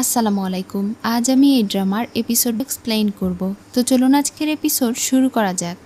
আসসালামু আলাইকুম। আজ আমি এই ড্রামার এপিসোড এক্সপ্লেইন করব। তো চলুন আজকের এপিসোড শুরু করা যাক।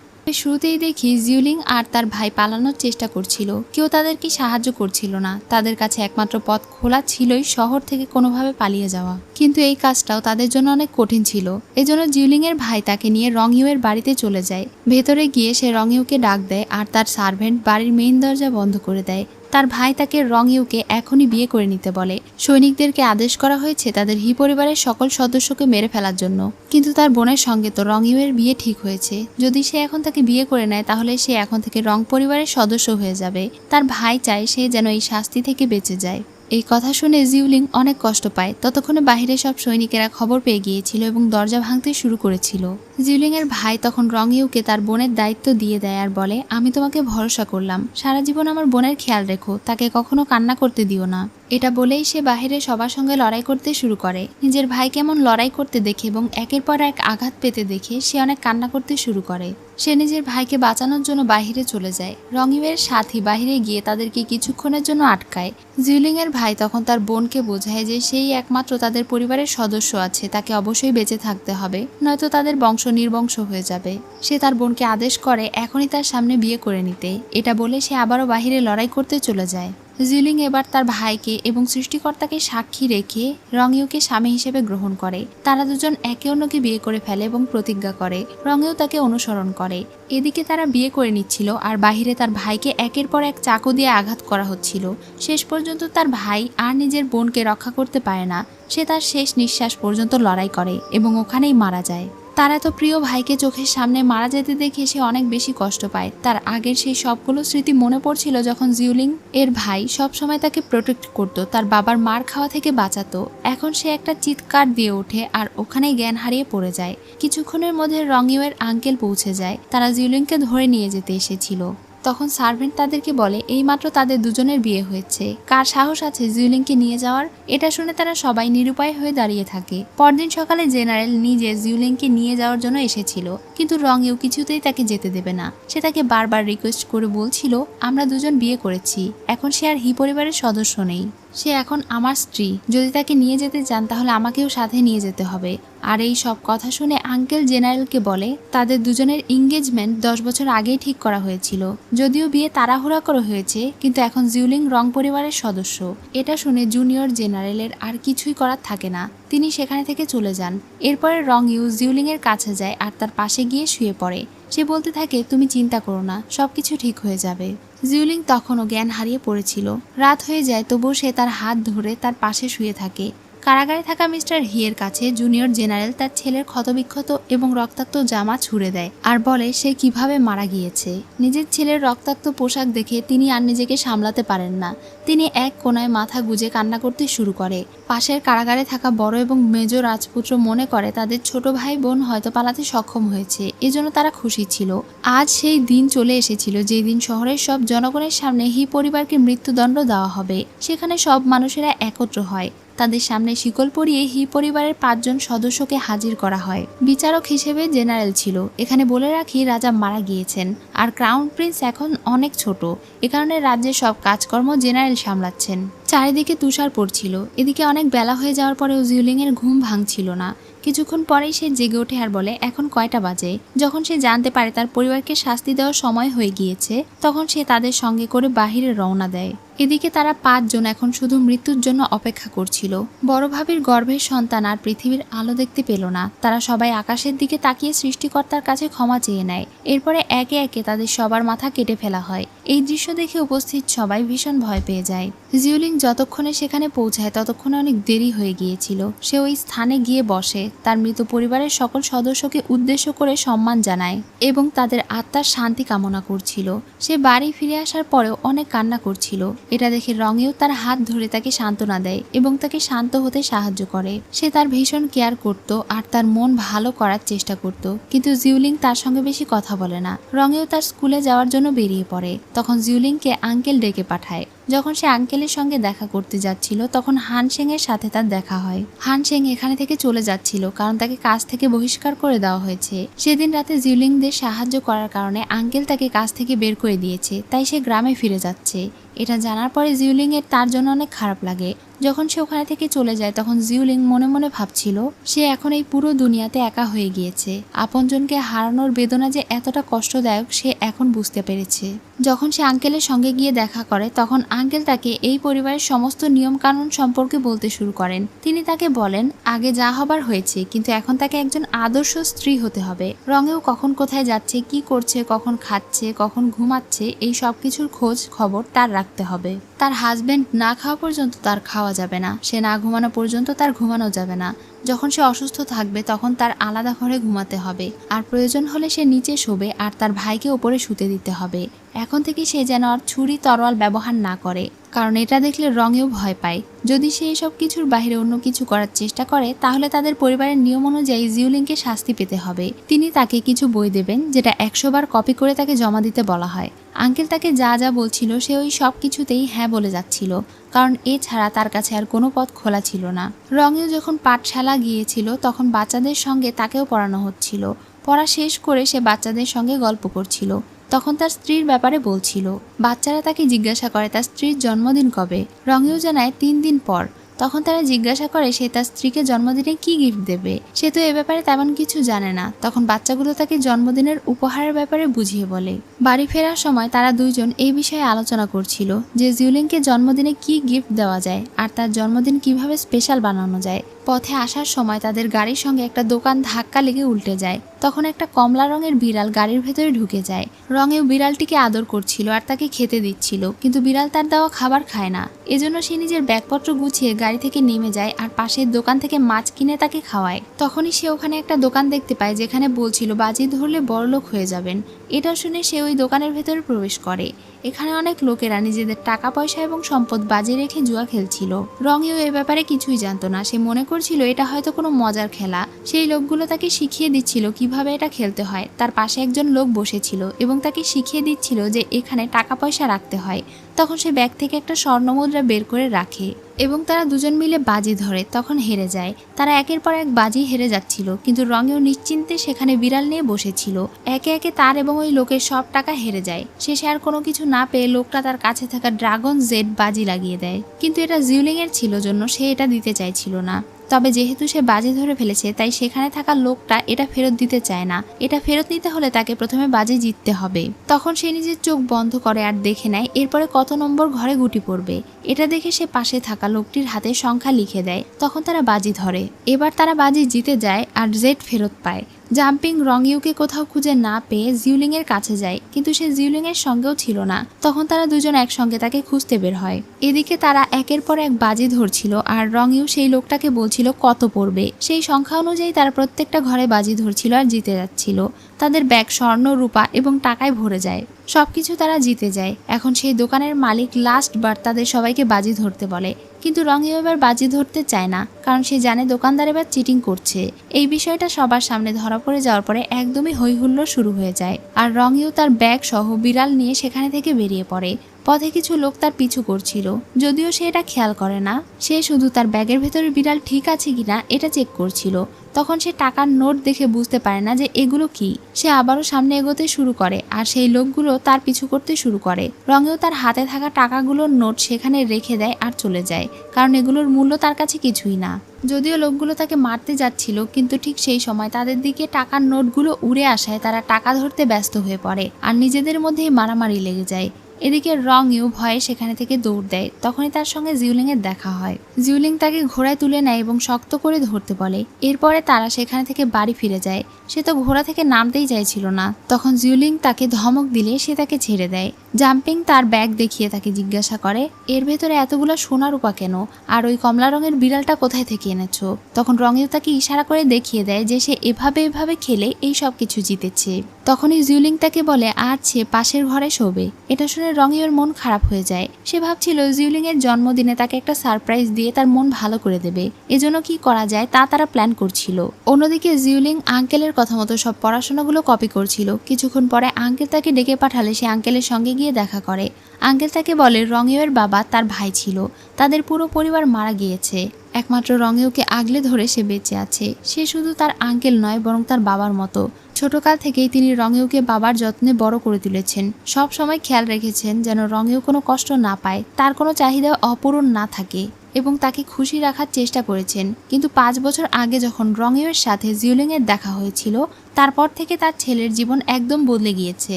শুরুতেই দেখি জিউলিং আর তার ভাই পালানোর চেষ্টা করছিল, কেউ তাদেরকে সাহায্য করছিল না। তাদের কাছে একমাত্র পথ খোলা ছিলই শহর থেকে কোনোভাবে পালিয়ে যাওয়া, কিন্তু এই কাজটাও তাদের জন্য অনেক কঠিন ছিল। এজন্য জিউলিং এর ভাই তাকে নিয়ে রংইউ এর বাড়িতে চলে যায়। ভেতরে গিয়ে সে রংইউকে ডাক দেয় আর তার সার্ভেন্ট বাড়ির মেইন দরজা বন্ধ করে দেয়। তার ভাই তাকে রংইউকে এখনই বিয়ে করে নিতে বলে। সৈনিকদেরকে আদেশ করা হয়েছে তাদের হি পরিবারের সকল সদস্যকে মেরে ফেলার জন্য, কিন্তু তার বোনের সঙ্গে তো রংইউ এর বিয়ে ঠিক হয়েছে। যদি সে এখন তাকে বিয়ে করে নেয় তাহলে সে এখন থেকে রং পরিবারের সদস্য হয়ে যাবে। তার ভাই চায় সে যেন এই শাস্তি থেকে বেঁচে যায়। এই কথা শুনে জিউলিং অনেক কষ্ট পায়। ততক্ষণে বাহিরে সব সৈনিকেরা খবর পেয়ে গিয়েছিল এবং দরজা ভাঙতে শুরু করেছিল। জিউলিং এর ভাই তখন রংইউকে তার বোনের দায়িত্ব দিয়ে দেয় আর বলে, আমি তোমাকে ভরসা করলাম, সারা জীবন আমার বোনের খেয়াল রেখো, তাকে কখনো কান্না করতে দিও না। এটা বলেই সে বাহিরে সবার সঙ্গে লড়াই করতে শুরু করে। নিজের ভাই কেমন লড়াই করতে দেখে এবং একের পর এক আঘাত পেতে দেখে সে অনেক কান্না করতে শুরু করে। সে নিজের ভাইকে বাঁচানোর জন্য বাহিরে চলে যায়। রংইউ এর সাথী বাহিরে গিয়ে তাদেরকে কিছুক্ষণের জন্য আটকায়। জিউলিং এর ভাই তখন তার বোনকে বোঝায় যে সেই একমাত্র তাদের পরিবারের সদস্য আছে, তাকে অবশ্যই বেঁচে থাকতে হবে, নয়তো তাদের বংশ নির্বংশ হয়ে যাবে। সে তার বোনকে আদেশ করে এখনই তার সামনে বিয়ে করে নিতে। এটা বলে সে আবারও বাহিরে লড়াই করতে চলে যায়। জিউলিং এবার তার ভাইকে এবং সৃষ্টিকর্তাকে সাক্ষী রেখে রংইউকে স্বামী হিসেবে গ্রহণ করে। তারা দুজন একে অন্যকে বিয়ে করে ফেলে এবং প্রতিজ্ঞা করে। রংইউ তাকে অনুসরণ করে। এদিকে তারা বিয়ে করে নিচ্ছিল আর বাহিরে তার ভাইকে একের পর এক চাকু দিয়ে আঘাত করা হচ্ছিল। শেষ পর্যন্ত তার ভাই আর নিজের বোনকে রক্ষা করতে পারে না। সে তার শেষ নিঃশ্বাস পর্যন্ত লড়াই করে এবং ওখানেই মারা যায়। তার এত প্রিয় ভাইকে চোখের সামনে মারা যেতে দেখে সে অনেক বেশি কষ্ট পায়। তার আগের সেই সবগুলো স্মৃতি মনে পড়ছিল যখন জিউলিং এর ভাই সবসময় তাকে প্রোটেক্ট করত, তার বাবার মার খাওয়া থেকে বাঁচাতো। এখন সে একটা চিৎকার দিয়ে ওঠে আর ওখানেই জ্ঞান হারিয়ে পড়ে যায়। কিছুক্ষণের মধ্যে রংইউ এর আঙ্কেল পৌঁছে যায়। তারা জিউলিংকে ধরে নিয়ে যেতে এসেছিল। তখন সার্ভেন্ট তাদেরকে বলে এইমাত্র তাদের দুজনের বিয়ে হয়েছে, কার সাহস আছে জিউলিংকে নিয়ে যাওয়ার। এটা শুনে তারা সবাই নিরুপায় হয়ে দাঁড়িয়ে থাকে। পরদিন সকালে জেনারেল নিজে জিউলিংকে নিয়ে যাওয়ার জন্য এসেছিল, কিন্তু রংইউ কিছুতেই তাকে যেতে দেবে না। সে তাকে বারবার রিকোয়েস্ট করে বলছিল, আমরা দুজন বিয়ে করেছি, এখন সে আর হি পরিবারের সদস্য নেই, সে এখন আমার স্ত্রী। যদি তাকে নিয়ে যেতে চান তাহলে আমাকেও সাথে নিয়ে যেতে হবে। আর এই সব কথা শুনে আঙ্কেল জেনারেলকে বলে তাদের দুজনের এঙ্গেজমেন্ট 10 বছর আগেই ঠিক করা হয়েছিল। যদিও বিয়ে তাড়াহুড়া করে হয়েছে, কিন্তু এখন জিউলিং রং পরিবারের সদস্য। এটা শুনে জুনিয়র জেনারেলের আর কিছুই করার থাকে না, তিনি সেখানে থেকে চলে যান। এরপরে রংইউ জিউলিং এর কাছে যায় আর তার পাশে গিয়ে শুয়ে পড়ে। সে বলতে থাকে, তুমি চিন্তা করো না, সবকিছু ঠিক হয়ে যাবে। জিউলিং তখনও জ্ঞান হারিয়ে পড়েছিল। রাত হয়ে যায়, তবুও সে তার হাত ধরে তার পাশে শুয়ে থাকে। কারাগারে থাকা মিস্টার হিয়ের কাছে জুনিয়র জেনারেল তার ছেলের ক্ষতবিক্ষত এবং রক্তাক্ত জামা ছুঁড়ে দেয় আর বলে সে কিভাবে মারা গিয়েছে। নিজের ছেলের রক্তাক্ত পোশাক দেখে তিনি আর নিজেকে সামলাতে পারেন না। তিনি এক কোণায় মাথা গুজে কান্না করতে শুরু করে। পাশের কারাগারে থাকা বড় এবং মেজ রাজপুত্র মনে করে তাদের ছোট ভাই বোন হয়তো পালাতে সক্ষম হয়েছে, এজন্য তারা খুশি ছিল। আজ সেই দিন চলে এসেছিল যেই দিন শহরের সব জনগণের সামনে হি পরিবারকে মৃত্যুদণ্ড দেওয়া হবে। সেখানে সব মানুষেরা একত্র হয়। তাদের সামনে শিকল পরিয়ে হি পরিবারের 5 জন সদস্যকে হাজির করা হয়। বিচারক হিসেবে জেনারেল ছিল। এখানে বলে রাখি, রাজা মারা গিয়েছেন আর ক্রাউন প্রিন্স এখন অনেক ছোট, এ কারণে রাজ্যের সব কাজকর্ম জেনারেল সামলাচ্ছেন। চারিদিকে তুষার পড়ছিল। এদিকে অনেক বেলা হয়ে যাওয়ার পরেও জিউলিং এর ঘুম ভাঙছিল না। কিছুক্ষণ পরেই সে জেগে ওঠে আর বলে এখন কয়টা বাজে। যখন সে জানতে পারে তার পরিবারকে শাস্তি দেওয়ার সময় হয়ে গিয়েছে, তখন সে তাদের সঙ্গে করে বাহিরে রওনা দেয়। এদিকে তারা 5 জন এখন শুধু মৃত্যুর জন্য অপেক্ষা করছিল। বড় ভাবির গর্ভের সন্তান আর পৃথিবীর আলো দেখতে পেল না। তারা সবাই আকাশের দিকে তাকিয়ে সৃষ্টিকর্তার কাছে ক্ষমা চেয়ে নেয়। এরপরে একে একে তাদের সবার মাথা কেটে ফেলা হয়। এই দৃশ্য দেখে উপস্থিত সবাই ভীষণ ভয় পেয়ে যায়। জিউলিং যতক্ষণে সেখানে পৌঁছায় ততক্ষণে অনেক দেরি হয়ে গিয়েছিল। সে ওই স্থানে গিয়ে বসে, তার মৃত পরিবারের সকল সদস্যকে উদ্দেশ্য করে সম্মান জানায় এবং তাদের আত্মার শান্তি কামনা করছিল। সে বাড়ি ফিরে আসার পরেও অনেক কান্না করছিল। এটা দেখে রংইউ তার হাত ধরে তাকে সান্ত্বনা দেয় এবং তাকে শান্ত হতে সাহায্য করে। সে তার ভীষণ কেয়ার করত আর তার মন ভালো করার চেষ্টা করত, কিন্তু জিউলিং তার সঙ্গে বেশি কথা বলে না। রংইউ তার স্কুলে যাওয়ার জন্য বেরিয়ে পড়ে। তখন জিউলিংকে আঙ্কেল ডেকে পাঠায়। যখন সে আঙ্কেলের সঙ্গে দেখা করতে যাচ্ছিল তখন হানশেং এর সাথে তার দেখা হয়। হানশেং এখানে থেকে চলে যাচ্ছিল কারণ তাকে কাজ থেকে বহিষ্কার করে দেওয়া হয়েছে। সেদিন রাতে জিউলিংদের সাহায্য করার কারণে আঙ্কেল তাকে কাজ থেকে বের করে দিয়েছে, তাই সে গ্রামে ফিরে যাচ্ছে। এটা জানার পরে জিউলিং এর তার জন্য অনেক খারাপ লাগে। যখন সে ওখানে থেকে চলে যায় তখন জিউলিং মনে মনে ভাবছিল সে এখন এই পুরো দুনিয়াতে একা হয়ে গিয়েছে। আপনজনকে হারানোর বেদনা যে এতটা কষ্টদায়ক সে এখন বুঝতে পেরেছে। যখন সে আঙ্কেলের সঙ্গে গিয়ে দেখা করে তখন আঙ্কেল তাকে এই পরিবারের সমস্ত নিয়ম কানুন সম্পর্কে বলতে শুরু করেন। তিনি তাকে বলেন আগে যা হবার হয়েছে, কিন্তু এখন তাকে একজন আদর্শ স্ত্রী হতে হবে। রঙেও কখন কোথায় যাচ্ছে, কি করছে, কখন খাচ্ছে, কখন ঘুমাচ্ছে, এই সব কিছুর খোঁজ খবর তার রাখতে হবে। তার হাজবেন্ড না খাওয়া পর্যন্ত তার খাওয়া যাবে না, সে না ঘুমানো পর্যন্ত তার ঘুমানো যাবে না। যখন সে অসুস্থ থাকবে তখন তার আলাদা ঘরে ঘুমাতে হবে, আর প্রয়োজন হলে সে নিচে শোবে আর তার ভাইকে ওপরে শুতে দিতে হবে। এখন থেকে সে যেন আর ছুরি তরোয়াল ব্যবহার না করে, কারণ এটা দেখলে রঙেও ভয় পায়। যদি সে এসব কিছুর বাইরে অন্য কিছু করার চেষ্টা করে তাহলে তাদের পরিবারের নিয়ম অনুযায়ী জিউলিংকে শাস্তি পেতে হবে। তিনি তাকে কিছু বই দেবেন যেটা 100 বার কপি করে তাকে জমা দিতে বলা হয়। আঙ্কেল তাকে যা যা বলছিল সে ওই সব কিছুতেই হ্যাঁ বলে যাচ্ছিল, কারণ এছাড়া তার কাছে আর কোনো পথ খোলা ছিল না। রঙেও যখন পাঠশালা গিয়েছিল তখন বাচ্চাদের সঙ্গে তাকেও পড়ানো হচ্ছিল। পড়া শেষ করে সে বাচ্চাদের সঙ্গে গল্প করছিল। তখন তার স্ত্রীর ব্যাপারে বলছিল। বাচ্চারা তাকে জিজ্ঞাসা করে তার স্ত্রীর জন্মদিন কবে। রঙেও জানায় 3 দিন পর। তখন তারা জিজ্ঞাসা করে সে তার স্ত্রীকে জন্মদিনে কি গিফট দেবে। সে তো এ ব্যাপারে তেমন কিছু জানে না। তখন বাচ্চাগুলো তাকে জন্মদিনের উপহারের ব্যাপারে বুঝিয়ে বলে। বাড়ি ফেরার সময় তারা দুইজন এই বিষয়ে আলোচনা করছিল যে জিউলিংকে জন্মদিনে কি গিফট দেওয়া যায় আর তার জন্মদিন কিভাবে স্পেশাল বানানো যায়। পথে আসার সময় তাদের গাড়ির সঙ্গে একটা দোকান ধাক্কা লেগে উল্টে যায়। তখন একটা কমলা রঙের বিড়াল গাড়ির ভেতরে ঢুকে যায়। রঙেও বিড়ালটিকে আদর করছিল আর তাকে খেতে দিচ্ছিল, কিন্তু বিড়াল তার দেওয়া খাবার খায় না। এজন্য সে নিজের ব্যাগপত্র গুছিয়ে গাড়ি থেকে নেমে যায় আর পাশের দোকান থেকে মাছ কিনে তাকে খাওয়ায়। তখনই সে ওখানে একটা দোকান দেখতে পায় যেখানে বলছিল বাজি ধরলে বড়লোক হয়ে যাবেন। এটা শুনে সে ওই দোকানের ভেতরে প্রবেশ করে। এখানে অনেক লোকেরা নিজেদের টাকা পয়সা এবং সম্পদ বাজি রেখে জুয়া খেলছিল। রঙেও এ ব্যাপারে কিছুই জানতো না। সে মনে করছিল এটা হয়তো কোনো মজার খেলা। সেই লোকগুলো তাকে শিখিয়ে দিচ্ছিল কিভাবে এটা খেলতে হয়। তার পাশে একজন লোক বসেছিল এবং তাকে শিখিয়ে দিচ্ছিল যে এখানে টাকা পয়সা রাখতে হয়। তখন সে ব্যাগ থেকে একটা স্বর্ণমুদ্রা বের করে রাখে এবং তারা দুজন মিলে বাজি ধরে, তখন হেরে যায়। তারা একের পর এক বাজি হেরে যাচ্ছিল, কিন্তু রঙেও নিশ্চিন্তে সেখানে বিড়াল নিয়ে বসেছিল। একে একে তার এবং ওই লোকের সব টাকা হেরে যায়। শেষে আর কোনো কিছু না পেয়ে লোকটা তার কাছে থাকা ড্রাগন জেড বাজি লাগিয়ে দেয়, কিন্তু এটা জিউলিং এর ছিল জন্য সে এটা দিতে চাইছিল না। তবে যেহেতু সে বাজি ধরে ফেলেছে তাই সেখানে থাকা লোকটা এটা ফেরত দিতে চায় না। এটা ফেরত নিতে হলে তাকে প্রথমে বাজি জিততে হবে। তখন সে নিজের চোখ বন্ধ করে আর দেখে নেয় এরপরে কত নম্বর ঘরে গুটি পড়বে। এটা দেখে সে পাশে থাকা লোকটির হাতে সংখ্যা লিখে দেয়। তখন তারা বাজি ধরে। এবার তারা বাজি জিতে যায় আর জেড ফেরত পায়। জাম্পিং রঙিউকে কোথাও খুঁজে না পেয়ে জিউলিং এর কাছে যায়, কিন্তু সে জিউলিং এর সঙ্গেও ছিল না। তখন তারা দুজন একসঙ্গে তাকে খুঁজতে বের হয়। এদিকে তারা একের পর এক বাজি ধরছিল আর রঙিউ সেই লোকটাকে বলছিল কত পড়বে। সেই সংখ্যা অনুযায়ী তারা প্রত্যেকটা ঘরে বাজি ধরছিল আর জিতে যাচ্ছিল। তাদের ব্যাগ স্বর্ণ, রূপা এবং টাকায় ভরে যায়। সবকিছু তারা জিতে যায়। এখন সেই দোকানের মালিক লাস্ট বার তাদের সবাইকে বাজি ধরতে বলে, কিন্তু রঙিও এবার বাজি ধরতে চায় না, কারণ সে জানে দোকানদার এবার চিটিং করছে। এই বিষয়টা সবার সামনে ধরা পড়ে যাওয়ার পরে একদমই হইহুল্লোড় শুরু হয়ে যায় আর রঙিও তার ব্যাগ সহ বিড়াল নিয়ে সেখানে থেকে বেরিয়ে পড়ে। পথে কিছু লোক তার পিছু করছিল, যদিও সে এটা খেয়াল করে না। সে শুধু তার ব্যাগের ভেতরে বিড়াল ঠিক আছে কিনা এটা চেক করছিল। তখন সে টাকার নোট দেখে বুঝতে পারে না যে এগুলো কি। সে আবারও সামনে এগোতে শুরু করে আর সেই লোকগুলো তার পিছু করতে শুরু করে। রঙেও তার হাতে থাকা টাকাগুলোর নোট সেখানে রেখে দেয় আর চলে যায়, কারণ এগুলোর মূল্য তার কাছে কিছুই না। যদিও লোকগুলো তাকে মারতে যাচ্ছিল, কিন্তু ঠিক সেই সময় তাদের দিকে টাকার নোটগুলো উড়ে আসায় তারা টাকা ধরতে ব্যস্ত হয়ে পড়ে আর নিজেদের মধ্যেই মারামারি লেগে যায়। এদিকে রঙেও ভয়ে সেখানে থেকে দৌড় দেয়। তখনই তার সঙ্গে জিউলিং এর দেখা হয়। জিউলিং তাকে ঘোড়ায় তুলে নেয় এবং শক্ত করে ধরতে বলে। এরপরে তারা সেখানে থেকে বাড়ি ফিরে যায়। সে তো ঘোড়া থেকে নামতেই চাইছিল না। তখন জিউলিং তাকে ধমক দিলে সে তাকে ছেড়ে দেয়। জাম্পিং তার ব্যাগ দেখিয়ে তাকে জিজ্ঞাসা করে এর ভেতরে এতগুলো সোনা রূপা কেন, আর ওই কমলা রঙের বিড়ালটা কোথায় থেকে এনেছো। তখন রঙেও তাকে ইশারা করে দেখিয়ে দেয় যে সে এভাবে খেলে এই সব কিছু জিতেছে। তখনই জিউলিং তাকে বলে আজ সে পাশের ঘরে শোবে। এটা শুনে রঙিওর মন খারাপ হয়ে যায়। সে ভাবছিল জিউলিং এর জন্মদিনে তাকে একটা সারপ্রাইজ দিয়ে তার মন ভালো করে দেবে। এজন্য কি করা যায় তা তারা প্ল্যান করছিল। অন্যদিকে জিউলিং আঙ্কেলের কথা মতো সব পড়াশোনাগুলো কপি করছিল। কিছুক্ষণ পরে আঙ্কেল তাকে ডেকে পাঠালে সে আঙ্কেলের সঙ্গে গিয়ে দেখা করে। আঙ্কেল তাকে বলে রঙিওর বাবা তার ভাই ছিল, তাদের পুরো পরিবার মারা গিয়েছে। একমাত্র রঙিওকে আগলে ধরে সে বেঁচে আছে। সে শুধু তার আঙ্কেল নয় বরং তার বাবার মতো। ছোটকাল থেকেই তিনি রঙিওকে বাবার যত্নে বড় করে তুলেছেন। সব সময় খেয়াল রেখেছেন যেন রঙিও কোনো কষ্ট না পায়, তার কোনো চাহিদা অপূরণ না থাকে। এবং তাকে খুশি রাখার চেষ্টা করেছেন, কিন্তু 5 বছর আগে যখন রংইউয়ের সাথে জিউলিং এর দেখা হয়েছিল তারপর থেকে তার ছেলের জীবন একদম বদলে গিয়েছে।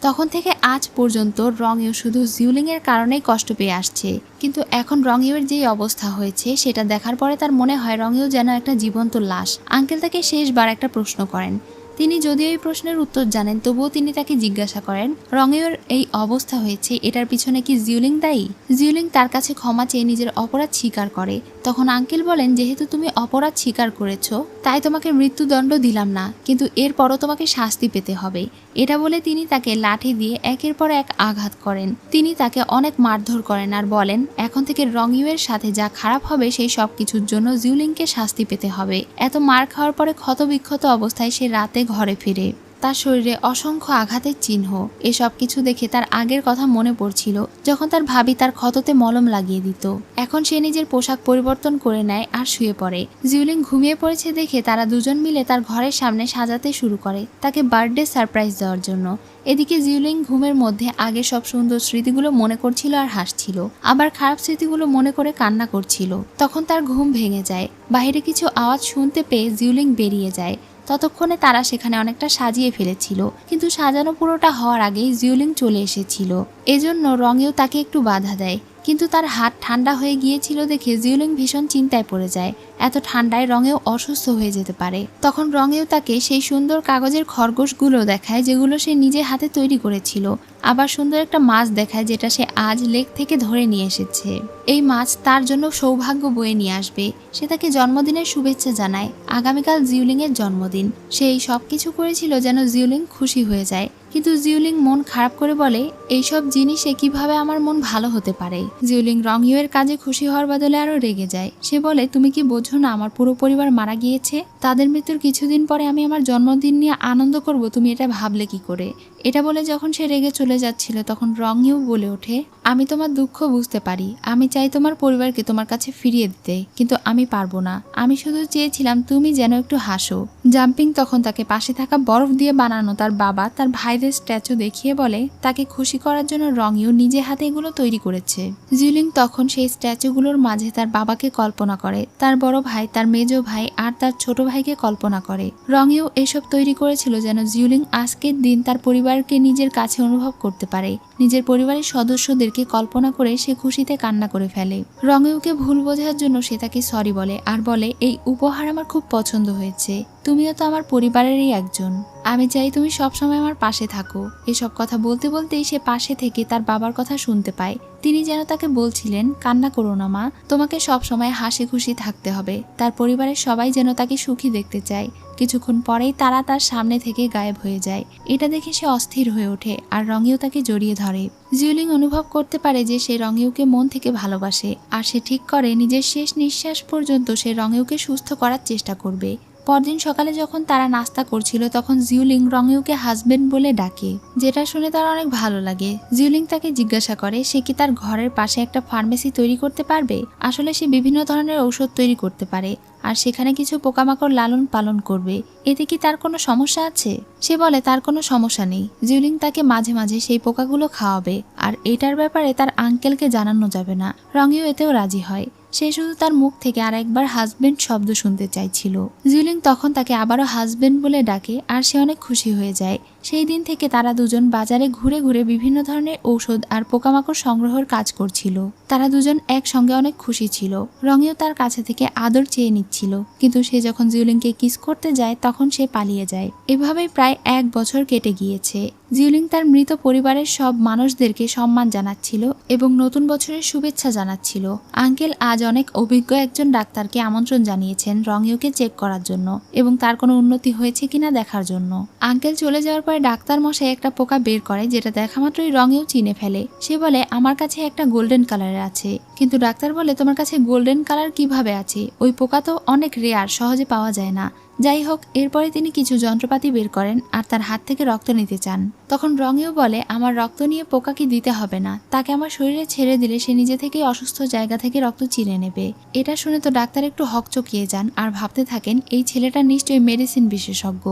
তখন থেকে আজ পর্যন্ত রংইউ শুধু জিউলিং এর কারণেই কষ্ট পেয়ে আসছে, কিন্তু এখন রংইউয়ের যেই অবস্থা হয়েছে সেটা দেখার পরে তার মনে হয় রংইউ যেন একটা জীবন্ত লাশ। আঙ্কেল তাকে শেষবার একটা প্রশ্ন করেন, তিনি যদিও এই প্রশ্নের উত্তর জানেন তবুও তিনি তাকে জিজ্ঞাসা করেন রংইউর এই অবস্থা হয়েছে এটার পিছনে কি জিউলিং দায়ী। জিউলিং তার কাছে ক্ষমা চেয়ে নিজের অপরাধ স্বীকার করে। তখন আঙ্কেল বলেন, যেহেতু তুমি অপরাধ স্বীকার করেছো তাই তোমাকে মৃত্যুদণ্ড দিলাম না, কিন্তু এরপরও তোমাকে শাস্তি পেতে হবে। এটা বলে তিনি তাকে লাঠি দিয়ে একের পর এক আঘাত করেন। তিনি তাকে অনেক মারধর করেন আর বলেন এখন থেকে রংইউয়ের সাথে যা খারাপ হবে সেই সব কিছুর জন্য জিউলিংকে শাস্তি পেতে হবে। এত মার খাওয়ার পরে ক্ষতবিক্ষত অবস্থায় সে রাতে ঘরে ফিরে। তার শরীরে অসংখ্য আঘাতের চিহ্ন। এসব কিছু দেখে তার আগের কথা মনে পড়ছিল যখন তার ভাবি তার ক্ষততে মলম লাগিয়ে দিত। এখন সে নিজের পোশাক পরিবর্তন করে নেয় আর শুয়ে পড়ে। জিউলিং ঘুমিয়ে পড়েছে দেখে তারা দুজন মিলে তার ঘরের সামনে সাজাতে শুরু করে তাকে বার্থডে সারপ্রাইজ দেওয়ার জন্য। এদিকে জিউলিং ঘুমের মধ্যে আগে সব সুন্দর স্মৃতিগুলো মনে করছিল আর হাসছিল, আবার খারাপ স্মৃতিগুলো মনে করে কান্না করছিল। তখন তার ঘুম ভেঙে যায়। বাইরে কিছু আওয়াজ শুনতে পেয়ে জিউলিং বেরিয়ে যায়। ততক্ষণে তারা সেখানে অনেকটা সাজিয়ে ফেলেছিল, কিন্তু সাজানো পুরোটা হওয়ার আগেই জিউলিং চলে এসেছিল। এজন্য রংইউ তাকে একটু বাধা দেয়, কিন্তু তার হাত ঠান্ডা হয়ে গিয়েছিল দেখে জিউলিং ভীষণ চিন্তায় পড়ে যায়। এত ঠান্ডায় রংইউ অসুস্থ হয়ে যেতে পারে। তখন রংইউ তাকে সেই সুন্দর কাগজের খরগোশগুলো দেখায় যেগুলো সে নিজে হাতে তৈরি করেছিল। আবার সুন্দর একটা মাছ দেখায় যেটা সে আজ লেক থেকে ধরে নিয়ে এসেছে। এই মাছ তার জন্য সৌভাগ্য বয়ে নিয়ে আসবে। সে তাকে জন্মদিনের শুভেচ্ছা জানায়। আগামীকাল জিউলিং এর জন্মদিন। সে এই সব কিছু করেছিল যেন জিউলিং খুশি হয়ে যায়, কিন্তু জিউলিং মন খারাপ করে বলে এইসব জিনিসে কিভাবে আমার মন ভালো হতে পারে। জিউলিং রংইউয়ের কাজে খুশি হওয়ার বদলে আরো রেগে যায়। সে বলে, তুমি কি বোঝো না আমার পুরো পরিবার মারা গিয়েছে? তাদের মৃত্যুর কিছুদিন পরে আমি আমার জন্মদিন নিয়ে আনন্দ করব, তুমি এটা ভাবলে কি করে? এটা বলে যখন সে রেগে চলে যাচ্ছিল তখন রংইউ বলে ওঠে, আমি তোমার দুঃখ বুঝতে পারি। আমি চাই তোমার পরিবারকে তোমার কাছে ফিরিয়ে দিতে, কিন্তু আমি পারবো না। আমি শুধু চেয়েছিলাম তুমি যেন একটু হাসো। জাম্পিং তখন তাকে পাশে থাকা বরফ দিয়ে বানানো তার বাবা তার ভাইদের স্ট্যাচু দেখিয়ে বলে তাকে খুশি করার জন্য রংইউ নিজে হাতে এগুলো তৈরি করেছে। জিউলিং তখন সেই স্ট্যাচুগুলোর মাঝে তার বাবাকে কল্পনা করে, তার বড় ভাই, তার মেজো ভাই আর তার ছোট ভাইকে কল্পনা করে। রংইউ এসব তৈরি করেছিল যেন জিউলিং আজকের দিন তার পরিবারকে নিজের কাছে অনুভব করতে পারে। নিজের পরিবারের সদস্যদেরকে কল্পনা করে সে খুশিতে কান্না করে ফেলে। রংইউকে ভুল বোঝার জন্য সে তাকে সরি বলে আর বলে, এই উপহার আমার খুব পছন্দ হয়েছে। তুমিও তো আমার পরিবারেরই একজন। আমি চাই তুমি সবসময় আমার পাশে থাকো। এসব কথা বলতে বলতেই সে পাশে থেকে তার বাবার কথা শুনতে পায়। তিনি যেন তাকে বলছিলেন, কান্না করো না মা, তোমাকে সবসময় হাসি খুশি থাকতে হবে। তার পরিবারের সবাই যেন তাকে সুখী দেখতে চায়। কিছুক্ষণ পরেই তারা তার সামনে থেকে গায়েব হয়ে যায়। এটা দেখে সে অস্থির হয়ে ওঠে আর রংইউ তাকে জড়িয়ে ধরে। জিউলিং অনুভব করতে পারে যে সে রংইউকে মন থেকে ভালোবাসে, আর সে ঠিক করে নিজের শেষ নিঃশ্বাস পর্যন্ত সে রংইউকে সুস্থ করার চেষ্টা করবে। পরদিন সকালে যখন তারা নাস্তা করছিল তখন জিউলিং রংইউকে হাজবেন্ড বলে ডাকে, যেটা শুনে তার অনেক ভালো লাগে। জিউলিং তাকে জিজ্ঞাসা করে সে কি তার ঘরের পাশে একটা ফার্মেসি তৈরি করতে পারবে। আসলে সে বিভিন্ন ধরনের ঔষধ তৈরি করতে পারে আর সেখানে কিছু পোকামাকড় লালন পালন করবে। এতে কি তার কোনো সমস্যা আছে? সে বলে তার কোনো সমস্যা নেই। জিউলিং তাকে মাঝে মাঝে সেই পোকাগুলো খাওয়াবে আর এটার ব্যাপারে তার আঙ্কেলকে জানানো যাবে না। রংইউ এতেও রাজি হয়। সে শুধু তার মুখ থেকে আর একবার হাজবেন্ড শব্দ শুনতে চাইছিল। জিউলিং তখন তাকে আবারও হাজবেন্ড বলে ডাকে আর সে অনেক খুশি হয়ে যায়। সেই দিন থেকে তারা দুজন বাজারে ঘুরে ঘুরে বিভিন্ন ধরনের ঔষধ আর পোকামাকড় সংগ্রহের কাজ করছিল। তারা দুজন একসঙ্গে অনেক খুশি ছিল। রংইউ তার কাছে থেকে আদর চেয়ে নিচ্ছিল, কিন্তু সে যখন জিউলিংকে কিস করতে যায় তখন সে পালিয়ে যায়। এভাবেই প্রায় 1 বছর কেটে গিয়েছে। জিউলিং তার মৃত পরিবারের সব মানুষদেরকে সম্মান জানাচ্ছিল এবং নতুন বছরের শুভেচ্ছা জানাচ্ছিল। আঙ্কেল আজ অনেক অভিজ্ঞ একজন ডাক্তারকে আমন্ত্রণ জানিয়েছেন রংইউকে চেক করার জন্য এবং তার কোনো উন্নতি হয়েছে কিনা দেখার জন্য। আঙ্কেল চলে যাওয়ার পরে ডাক্তার মশাই একটা পোকা বের করে, যেটা দেখা মাত্রই রংইউ চিনে ফেলে। সে বলে, আমার কাছে একটা গোল্ডেন কালারের আছে। কিন্তু ডাক্তার বলে, তোমার কাছে গোল্ডেন কালার কিভাবে আছে? ওই পোকা তো অনেক রেয়ার, সহজে পাওয়া যায় না। যাই হোক, এরপরে তিনি কিছু যন্ত্রপাতি বের করেন আর তার হাত থেকে রক্ত নিতে চান। তখন রংইউ বলে, আমার রক্ত নিয়ে পোকাকে দিতে হবে না, তাকে আমার শরীরে ছেড়ে দিলে সে নিজে থেকেই অসুস্থ জায়গা থেকে রক্ত চিনে নেবে। এটা শুনে তো ডাক্তার একটু হকচকিয়ে যান আর ভাবতে থাকেন এই ছেলেটা নিশ্চয়ই মেডিসিন বিশেষজ্ঞ,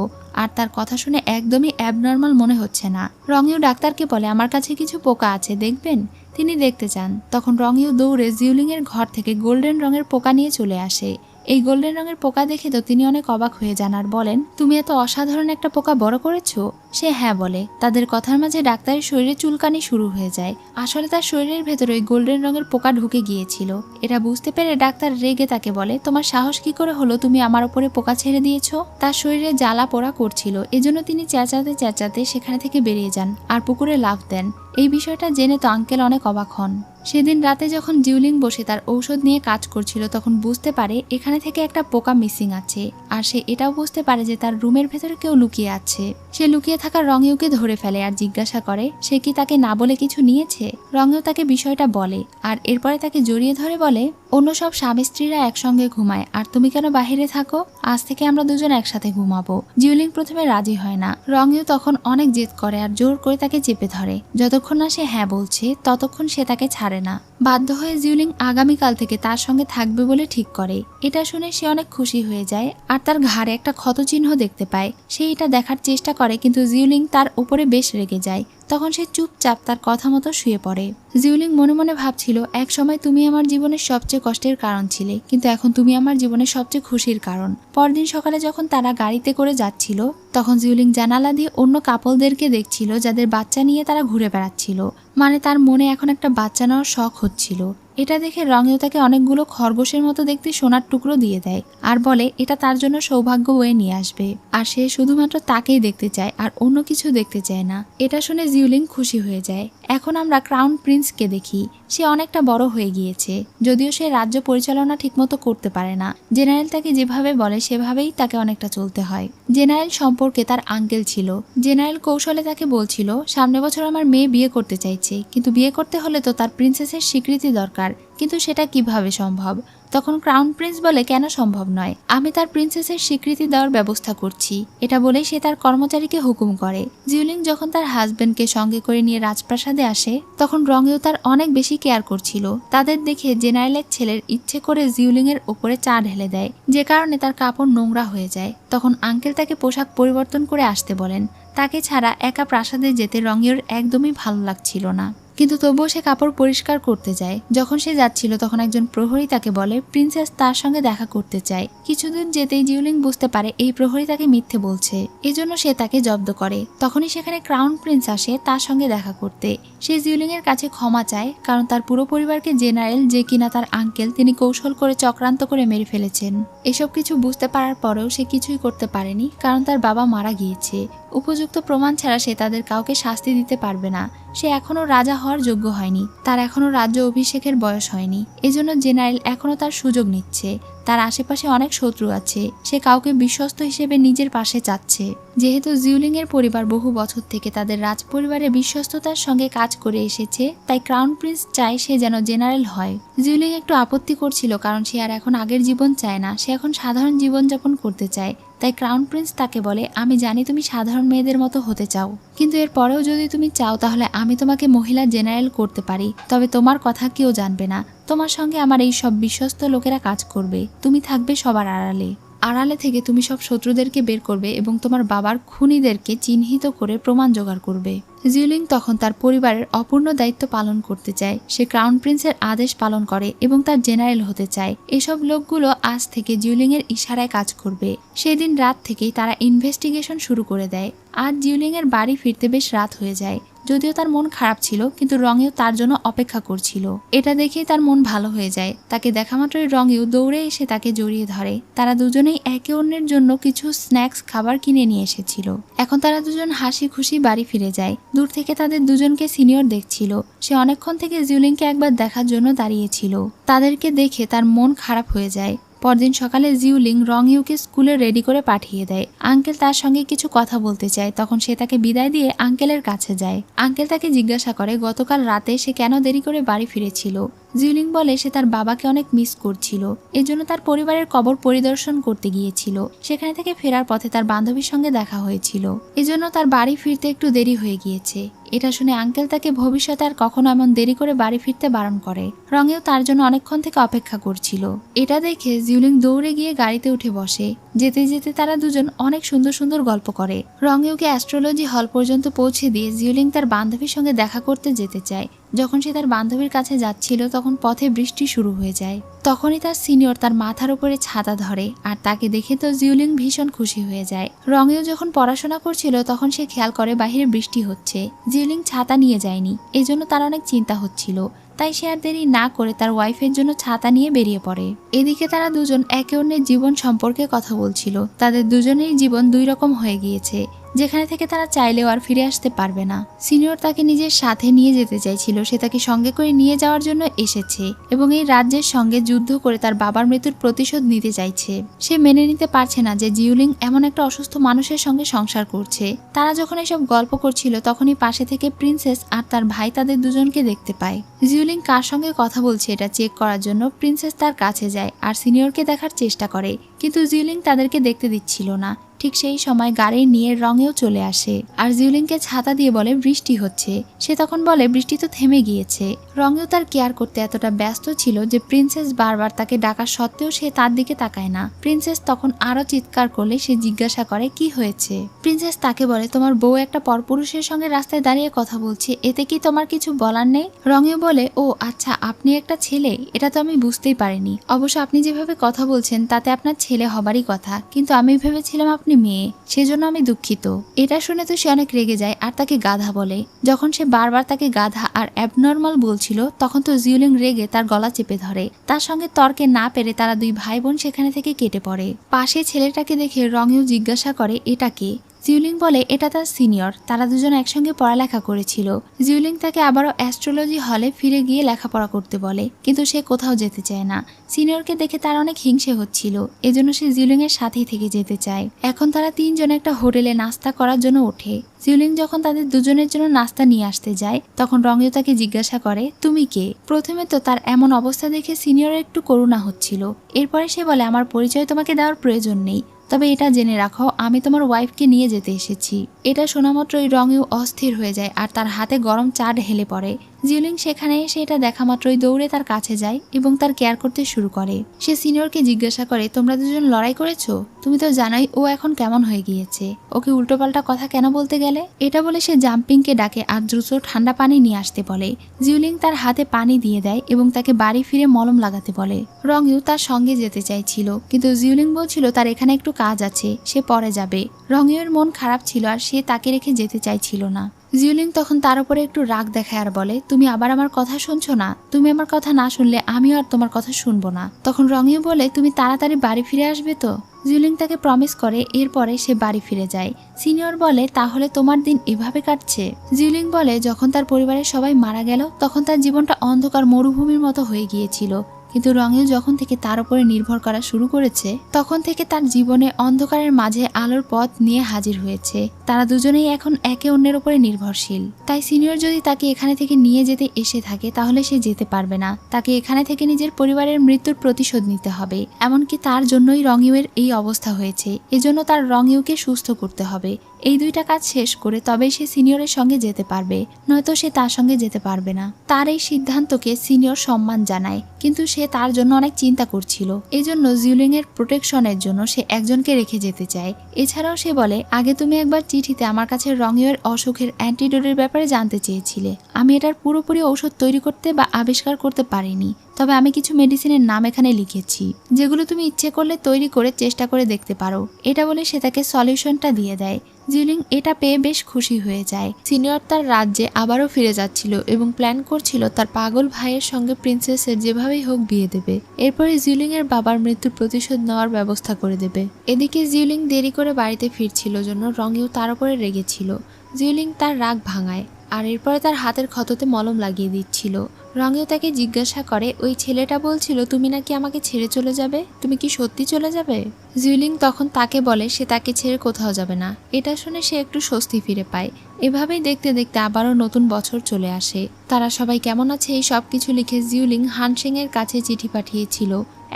আর তার কথা শুনে একদমই অ্যাবনর্মাল মনে হচ্ছে না। রংইউ ডাক্তারকে বলে, আমার কাছে কিছু পোকা আছে, দেখবেন? তিনি দেখতে চান। তখন রঙিও দৌড়ে জিউলিং এর ঘর থেকে গোল্ডেন রঙের পোকা নিয়ে চলে আসে। এই গোল্ডেন রঙের পোকা দেখে তো তিনি অনেক অবাক হয়ে যান আর বলেন, তুমি এত অসাধারণ একটা পোকা বড় করেছো? সে হ্যাঁ বলে। তাদের কথার মাঝে ডাক্তারের শরীরে চুলকানি শুরু হয়ে যায়। আসলে তার শরীরের ভেতরে ওই গোল্ডেন রঙের পোকা ঢুকে গিয়েছিল। এটা বুঝতে পেরে ডাক্তার রেগে তাকে বলে, তোমার সাহস কি করে হলো, তুমি আমার উপরে পোকা ছেড়ে দিয়েছো? তার শরীরে জ্বালা পোড়া করছিল, এজন্য তিনি চেঁচাতে চেঁচাতে সেখানে থেকে বেরিয়ে যান আর পুকুরে লাফ দেন। এই বিষয়টা জেনে তো আঙ্কেল অনেক অবাক হন। সেদিন রাতে যখন জিউলিং বসে তার ঔষধ নিয়ে কাজ করছিল তখন বুঝতে পারে এখানে থেকে একটা পোকা মিসিং আছে। আর সে এটাও বুঝতে পারে যে তার রুমের ভেতরে কেউ লুকিয়ে আছে। সে লুকিয়ে থাকা রঙিউকে ধরে ফেলে আর জিজ্ঞাসা করে সে কি তাকে না বলে কিছু নিয়েছে। রঙিউ তাকে বিষয়টা বলে আর এরপরে তাকে জড়িয়ে ধরে বলে, অন্য সব স্বামী স্ত্রীরা একসঙ্গে ঘুমায় আর তুমি কেন বাহিরে থাকো? আজ থেকে আমরা দুজন একসাথে ঘুমাবো। জিউলিং প্রথমে রাজি হয় না। রঙিউ তখন অনেক জেদ করে আর জোর করে তাকে চেপে ধরে। যতক্ষণ না সে হ্যাঁ বলছে ততক্ষণ সে তাকে ছাড়ে না। বাধ্য হয়ে জিউলিং আগামীকাল থেকে তার সঙ্গে থাকবে বলে ঠিক করে। এটা শুনে সে অনেক খুশি হয়ে যায় আর তার ঘাড়ে একটা ক্ষতচিহ্ন দেখতে পায়। সে এটা দেখার চেষ্টা করে কিন্তু জিউলিং তার উপরে বেশ রেগে যায়। তখন সে চুপচাপ তার কথা মতো শুয়ে পড়ে। জিউলিং মনে মনে ভাবছিল, এক সময় তুমি আমার জীবনের সবচেয়ে কষ্টের কারণ ছিলে, কিন্তু এখন তুমি আমার জীবনের সবচেয়ে খুশির কারণ। পরদিন সকালে যখন তারা গাড়িতে করে যাচ্ছিল তখন জিউলিং জানালা দিয়ে অন্য কাপলদেরকে দেখছিল যাদের বাচ্চা নিয়ে তারা ঘুরে বেড়াচ্ছিল। মানে তার মনে এখন একটা বাচ্চা নেওয়ার শখ হচ্ছিল। এটা দেখে রঙেও তাকে অনেকগুলো খরগোশের মতো দেখতে সোনার টুকরো দিয়ে দেয় আর বলে এটা তার জন্য সৌভাগ্য বয়ে নিয়ে আসবে। আর সে শুধুমাত্র তাকেই দেখতে চায় আর অন্য কিছু দেখতে চায় না। এটা শুনে জিউলিং খুশি হয়ে যায়। এখন আমরা ক্রাউন প্রিন্সকে দেখি। সে অনেকটা বড় হয়ে গিয়েছে, যদিও সে রাজ্য পরিচালনা ঠিকমতো করতে পারে না। জেনারেল তাকে যেভাবে বলে সেভাবেই তাকে অনেকটা চলতে হয়। জেনারেল সম্পর্কে তার আঙ্কেল ছিল। জেনারেল কৌশলে তাকে বলছিল, সামনে বছর আমার মেয়ে বিয়ে করতে চাইছে, কিন্তু বিয়ে করতে হলে তো তার প্রিন্সেসের স্বীকৃতি দরকার, কিন্তু সেটা কিভাবে সম্ভব? তখন ক্রাউন প্রিন্স বলে, কেন সম্ভব নয়, আমি তার প্রিন্সেসের স্বীকৃতি দেওয়ার ব্যবস্থা করছি। এটা বলেই সে তার কর্মচারীকে হুকুম করে। জিউলিং যখন তার হাজবেন্ডকে সঙ্গে করে নিয়ে রাজপ্রাসাদে আসে তখন রঙেও তার অনেক বেশি কেয়ার করছিল। তাদের দেখে জেনারেলের ছেলের ইচ্ছে করে জিউলিং এর ওপরে চা ঢেলে দেয়, যে কারণে তার কাপড় নোংরা হয়ে যায়। তখন আঙ্কেল তাকে পোশাক পরিবর্তন করে আসতে বলেন। তাকে ছাড়া একা প্রাসাদে যেতে রঙের একদমই ভালো লাগছিল না, কিন্তু তবুও সে কাপড় পরিষ্কার করতে যায়। যখন সে যাচ্ছিল তখন একজন প্রহরী তাকে বলে প্রিন্সেস তার সঙ্গে দেখা করতে চায়। কিছুদিন যেতেই জিউলিং বুঝতে পারে এই প্রহরী তাকে মিথ্যে বলছে, এজন্য সে তাকে জব্দ করে। তখনই সেখানে ক্রাউন প্রিন্স আসে তার সঙ্গে দেখা করতে। সে জিউলিং এর কাছে ক্ষমা চায়, কারণ তার পুরো পরিবারকে জেনারেল, যে কিনা তার আঙ্কেল, তিনি কৌশল করে চক্রান্ত করে মেরে ফেলেছেন। এসব কিছু বুঝতে পারার পরেও সে কিছুই করতে পারেনি, কারণ তার বাবা মারা গিয়েছে। উপযুক্ত প্রমাণ ছাড়া সে তাদের কাউকে শাস্তি দিতে পারবে না। সে এখনো রাজা হওয়ার যোগ্য হয়নি, তার এখনো রাজ্য অভিষেকের বয়স হয়নি। এজন্য জেনারেল এখনো তার সুযোগ নিচ্ছে। তার আশেপাশে অনেক শত্রু আছে, সে কাউকে বিশ্বস্ত হিসেবে নিজের পাশে চাচ্ছে। যেহেতু জিউলিং এর পরিবার বহু বছর থেকে তাদের রাজ পরিবারের বিশ্বস্ততার সঙ্গে কাজ করে এসেছে, তাই ক্রাউন প্রিন্স চায় সে যেন জেনারেল হয়। জিউলিং একটু আপত্তি করছিল, কারণ সে আর এখন আগের জীবন চায় না, সে এখন সাধারণ জীবনযাপন করতে চায়। তাই ক্রাউন প্রিন্স তাকে বলে, আমি জানি তুমি সাধারণ মেয়েদের মতো হতে চাও, কিন্তু এর পরেও যদি তুমি চাও তাহলে আমি তোমাকে মহিলা জেনারেল করতে পারি, তবে তোমার কথা কেউ জানবে না। তোমার সঙ্গে আমার এই সব বিশ্বস্ত লোকেরা কাজ করবে, তুমি থাকবে সবার আড়ালে। আড়ালে থেকে তুমি সব শত্রুদেরকে বের করবে এবং তোমার বাবার খুনিদেরকে চিহ্নিত করে প্রমাণ জোগাড় করবে। জিউলিং তখন তার পরিবারের অপূর্ণ দায়িত্ব পালন করতে চায়। সে ক্রাউন প্রিন্সের আদেশ পালন করে এবং তার জেনারেল হতে চায়। এসব লোকগুলো আজ থেকে জিউলিং এর ইশারায় কাজ করবে। সেদিন রাত থেকেই তারা ইনভেস্টিগেশন শুরু করে দেয়। আজ জিউলিং এর বাড়ি ফিরতে বেশ রাত হয়ে যায়। যদিও তার মন খারাপ ছিল, কিন্তু রঙেও তার জন্য অপেক্ষা করছিল। এটা দেখেই তার মন ভালো হয়ে যায়। তাকে দেখা মাত্রই রঙেও দৌড়ে এসে তাকে জড়িয়ে ধরে। তারা দুজনেই একে অন্যের জন্য কিছু স্ন্যাক্স খাবার কিনে নিয়ে এসেছিল। এখন তারা দুজন হাসি খুশি বাড়ি ফিরে যায়। দূর থেকে তাদের দুজনকে সিনিয়র দেখছিল। সে অনেকক্ষণ থেকে জিউলিংকে একবার দেখার জন্য দাঁড়িয়েছিল। তাদেরকে দেখে তার মন খারাপ হয়ে যায়। পরদিন সকালে জিউলিং রংইউকে স্কুলে রেডি করে পাঠিয়ে দেয়। আঙ্কেল তার সঙ্গে কিছু কথা বলতে চায়, তখন সে তাকে বিদায় দিয়ে আঙ্কেলের কাছে যায়। আঙ্কেল তাকে জিজ্ঞাসা করে গতকাল রাতে সে কেন দেরি করে বাড়ি ফিরেছিল। জিউলিং বলে সে তার বাবাকে অনেক মিস করছিল, এজন্য তার পরিবারের কবর পরিদর্শন করতে গিয়েছিল। সেখানে থেকে ফেরার পথে তার বান্ধবীর সঙ্গে দেখা হয়েছিল, এজন্য তার বাড়ি ফিরতে একটু দেরি হয়ে গিয়েছে। এটা শুনে আঙ্কেল তাকে ভবিষ্যতে আর কখনো এমন দেরি করে বাড়ি ফিরতে বারণ করে। রঙেও তার জন্য অনেকক্ষণ থেকে অপেক্ষা করছিল। এটা দেখে জিউলিং দৌড়ে গিয়ে গাড়িতে উঠে বসে। যেতে যেতে তারা দুজন অনেক সুন্দর সুন্দর গল্প করে। রঙেওকে অ্যাস্ট্রোলজি হল পর্যন্ত পৌঁছে দিয়ে জিউলিং তার বান্ধবীর সঙ্গে দেখা করতে যেতে চায়, যখন সে তার বান্ধবীর কাছে যাচ্ছিল তখন পথে বৃষ্টি শুরু হয়ে যায়। তখনই তার সিনিয়র তার মাথার উপরে ছাতা ধরে আর তাকে দেখে তো জিউলিং ভীষণ খুশি হয়ে যায়। রঙেও যখন পড়াশোনা করছিল তখন সে খেয়াল করে বাহিরে বৃষ্টি হচ্ছে। জিউলিং ছাতা নিয়ে যায়নি, এজন্য তার অনেক চিন্তা হচ্ছিল। তাই সে আর দেরি না করে তার ওয়াইফের জন্য ছাতা নিয়ে বেরিয়ে পড়ে। এদিকে তারা দুজন একে অন্যের জীবন সম্পর্কে কথা বলছিল। তাদের দুজনেরই জীবন দুই রকম হয়ে গিয়েছে, যেখানে থেকে তারা চাইলেও আর ফিরে আসতে পারবে না। সিনিয়র তাকে নিজের সাথে নিয়ে যেতে চাইছিল, সে তাকে সঙ্গে করে নিয়ে যাওয়ার জন্য এসেছে এবং এই রাজ্যের সঙ্গে যুদ্ধ করে তার বাবার মৃত্যুর প্রতিশোধ নিতে চাইছে। সে মেনে নিতে পারছে না যে জিউলিং এমন একটা অসুস্থ মানুষের সঙ্গে সংসার করছে। তারা যখন এসব গল্প করছিল তখনই পাশে থেকে প্রিন্সেস আর তার ভাই তাদের দুজনকে দেখতে পায়। জিউলিং কার সঙ্গে কথা বলছে এটা চেক করার জন্য প্রিন্সেস তার কাছে যায় আর সিনিয়রকে দেখার চেষ্টা করে, কিন্তু জিউলিং তাদেরকে দেখতে দিচ্ছিল না। ঠিক সেই সময় গাড়ি নিয়ে রঙেও চলে আসে আর জিউলিংকে ছাতা দিয়ে বলে বৃষ্টি হচ্ছে। সে তখন বলে বৃষ্টি তো থেমে গিয়েছে। রঙেও তার কেয়ার করতে এতটা ব্যস্ত ছিল যে প্রিন্সেস বারবার তাকে ডাকা সত্ত্বেও সে তার দিকে তাকায় না। প্রিন্সেস তখন আরো চিৎকার করলে সে জিজ্ঞাসা করে কি হয়েছে। প্রিন্সেস তাকে বলে তোমার বউ একটা পরপুরুষের সঙ্গে রাস্তায় দাঁড়িয়ে কথা বলছে, এতে কি তোমার কিছু বলার নেই? রঙেও বলে ও আচ্ছা, আপনি একটা ছেলে, এটা তো আমি বুঝতেই পারিনি। অবশ্য আপনি যেভাবে কথা বলছেন তাতে আপনার ছেলে হবারই কথা, কিন্তু আমি ভেবেছিলাম আপনি মেয়ে, সেজন্য আমি দুঃখিত। এটা শুনে তো সে অনেক রেগে যায় আর তাকে গাধা বলে। যখন সে বারবার তাকে গাধা আর অ্যাবনর্মাল বলছিল তখন তো জিউলিং রেগে তার গলা চেপে ধরে। তার সঙ্গে তর্কে না পেরে তারা দুই ভাই বোন সেখানে থেকে কেটে পড়ে। পাশে ছেলেটাকে দেখে রঙেও জিজ্ঞাসা করে এটা কে। জিউলিং বলে এটা তার সিনিয়র, তারা দুজন একসঙ্গে পড়ালেখা করেছিল। জিউলিং তাকে আবারও অ্যাস্ট্রোলজি হলে ফিরে গিয়ে লেখাপড়া করতে বলে, কিন্তু সে কোথাও যেতে চায় না। সিনিয়রকে দেখে তার অনেক হিংসে হচ্ছিল, এজন্য সে জিউলিং এর সাথেই থেকে যেতে চায়। এখন তারা তিনজন একটা হোটেলে নাস্তা করার জন্য ওঠে। জিউলিং যখন তাদের দুজনের জন্য নাস্তা নিয়ে আসতে যায় তখন রঙেও তাকে জিজ্ঞাসা করে তুমি কে। প্রথমে তো তার এমন অবস্থা দেখে সিনিয়রের একটু করুণা হচ্ছিল। এরপরে সে বলে আমার পরিচয় তোমাকে দেওয়ার প্রয়োজন নেই, তবে এটা জেনে রাখো আমি তোমার ওয়াইফকে নিয়ে যেতে এসেছি। এটা শোনা মাত্রই রঙেও অস্থির হয়ে যায় আর তার হাতে গরম চা ঢেলে পড়ে। জিউলিং সেখানে এসে এটা দেখা মাত্রই দৌড়ে তার কাছে যায় এবং তার কেয়ার করতে শুরু করে। সে সিনিয়রকে জিজ্ঞাসা করে তোমরা দুজন লড়াই করেছো? তুমি তো জানোই ও এখন কেমন হয়ে গিয়েছে, ওকে উল্টোপাল্টা কথা কেন বলতে গেলে? এটা বলে সে জাম্পিংকে ডাকে আর দ্রুত ঠান্ডা পানি নিয়ে আসতে বলে। জিউলিং তার হাতে পানি দিয়ে দেয় এবং তাকে বাড়ি ফিরে মলম লাগাতে বলে। রঙেও তার সঙ্গে যেতে চাইছিল, কিন্তু জিউলিং বলছিল তার এখানে একটু কাজ আছে, সে পরে যাবে। রঙের মন খারাপ ছিল আর সে তাকে রেখে যেতে চাইছিল না। জিউলিং তখন তার উপরে একটু রাগ দেখায় আর বলে তুমি আবার আমার কথা শুনছো না, তুমি আমার কথা না শুনলে আমিও আর তোমার কথা শুনবো না। তখন রঙেও বলে তুমি তাড়াতাড়ি বাড়ি ফিরে আসবে তো। জিউলিং তাকে প্রমিস করে, এরপরে সে বাড়ি ফিরে যায়। সিনিয়র বলে তাহলে তোমার দিন এভাবে কাটছে? জিউলিং বলে যখন তার পরিবারের সবাই মারা গেল তখন তার জীবনটা অন্ধকার মরুভূমির মতো হয়ে গিয়েছিল, কিন্তু রঙেও যখন থেকে তার উপরে নির্ভর করা শুরু করেছে তখন থেকে তার জীবনে অন্ধকারের মাঝে আলোর পথ নিয়ে হাজির হয়েছে। তারা দুজনেই এখন একে অন্যের উপরে নির্ভরশীল। তাই সিনিয়র যদি তাকে এখানে থেকে নিয়ে যেতে এসে থাকে তাহলে সে যেতে পারবে না, তাকে এখানে থেকে নিজের পরিবারের মৃত্যুর প্রতিশোধ নিতে হবে। এমনকি তার জন্যই রঙিউয়ের এই অবস্থা হয়েছে, এজন্য তার রঙিউকে সুস্থ করতে হবে। এই দুইটা কাজ শেষ করে তবেই সে সিনিয়রের সঙ্গে যেতে পারবে, নয়তো সে তার সঙ্গে যেতে পারবে না। তার এই সিদ্ধান্তকে সিনিয়র সম্মান জানায়, কিন্তু সে তার জন্য অনেক চিন্তা করছিল। এজন্য জিউলিং এর প্রোটেকশনের জন্য সে একজনকে রেখে যেতে চায়। এছাড়াও সে বলে আগে তুমি একবার চিঠিতে আমার কাছে রঙিউয়ের অসুখের অ্যান্টিডোটের ব্যাপারে জানতে চেয়েছিলে। আমি এটার পুরোপুরি ঔষধ তৈরি করতে বা আবিষ্কার করতে পারিনি, তবে আমি কিছু মেডিসিনের নাম এখানে লিখেছি, যেগুলো তুমি ইচ্ছে করলে তৈরি করে চেষ্টা করে দেখতে পারো। এটা বলে সে তাকে সলিউশনটা দিয়ে দেয়। জিউলিং এটা পেয়ে বেশ খুশি হয়ে যায়। সিনিয়র তার রাজ্যে আবারও ফিরে যাচ্ছিল এবং প্ল্যান করছিল তার পাগল ভাইয়ের সঙ্গে প্রিন্সেসের যেভাবেই হোক বিয়ে দেবে। এরপরে জিউলিং এর বাবার মৃত্যুর প্রতিশোধ নেওয়ার ব্যবস্থা করে দেবে। এদিকে জিউলিং দেরি করে বাড়িতে ফিরছিল জন্য রঙেও তার উপরে রেগেছিল। জিউলিং তার রাগ ভাঙায় আর এরপরে তার হাতের ক্ষততে মলম লাগিয়ে দিচ্ছিল। রঙেও তাকে জিজ্ঞাসা করে ওই ছেলেটা বলছিল তুমি নাকি আমাকে ছেড়ে চলে যাবে, তুমি কি সত্যি চলে যাবে? জিউলিং তখন তাকে বলে সে তাকে ছেড়ে কোথাও যাবে না। এটা শুনে সে একটু স্বস্তি ফিরে পায়। এভাবেই দেখতে দেখতে আবারও নতুন বছর চলে আসে। তারা সবাই কেমন আছে এই সব কিছু লিখে জিউলিং হানসেং এর কাছে চিঠি পাঠিয়েছিল।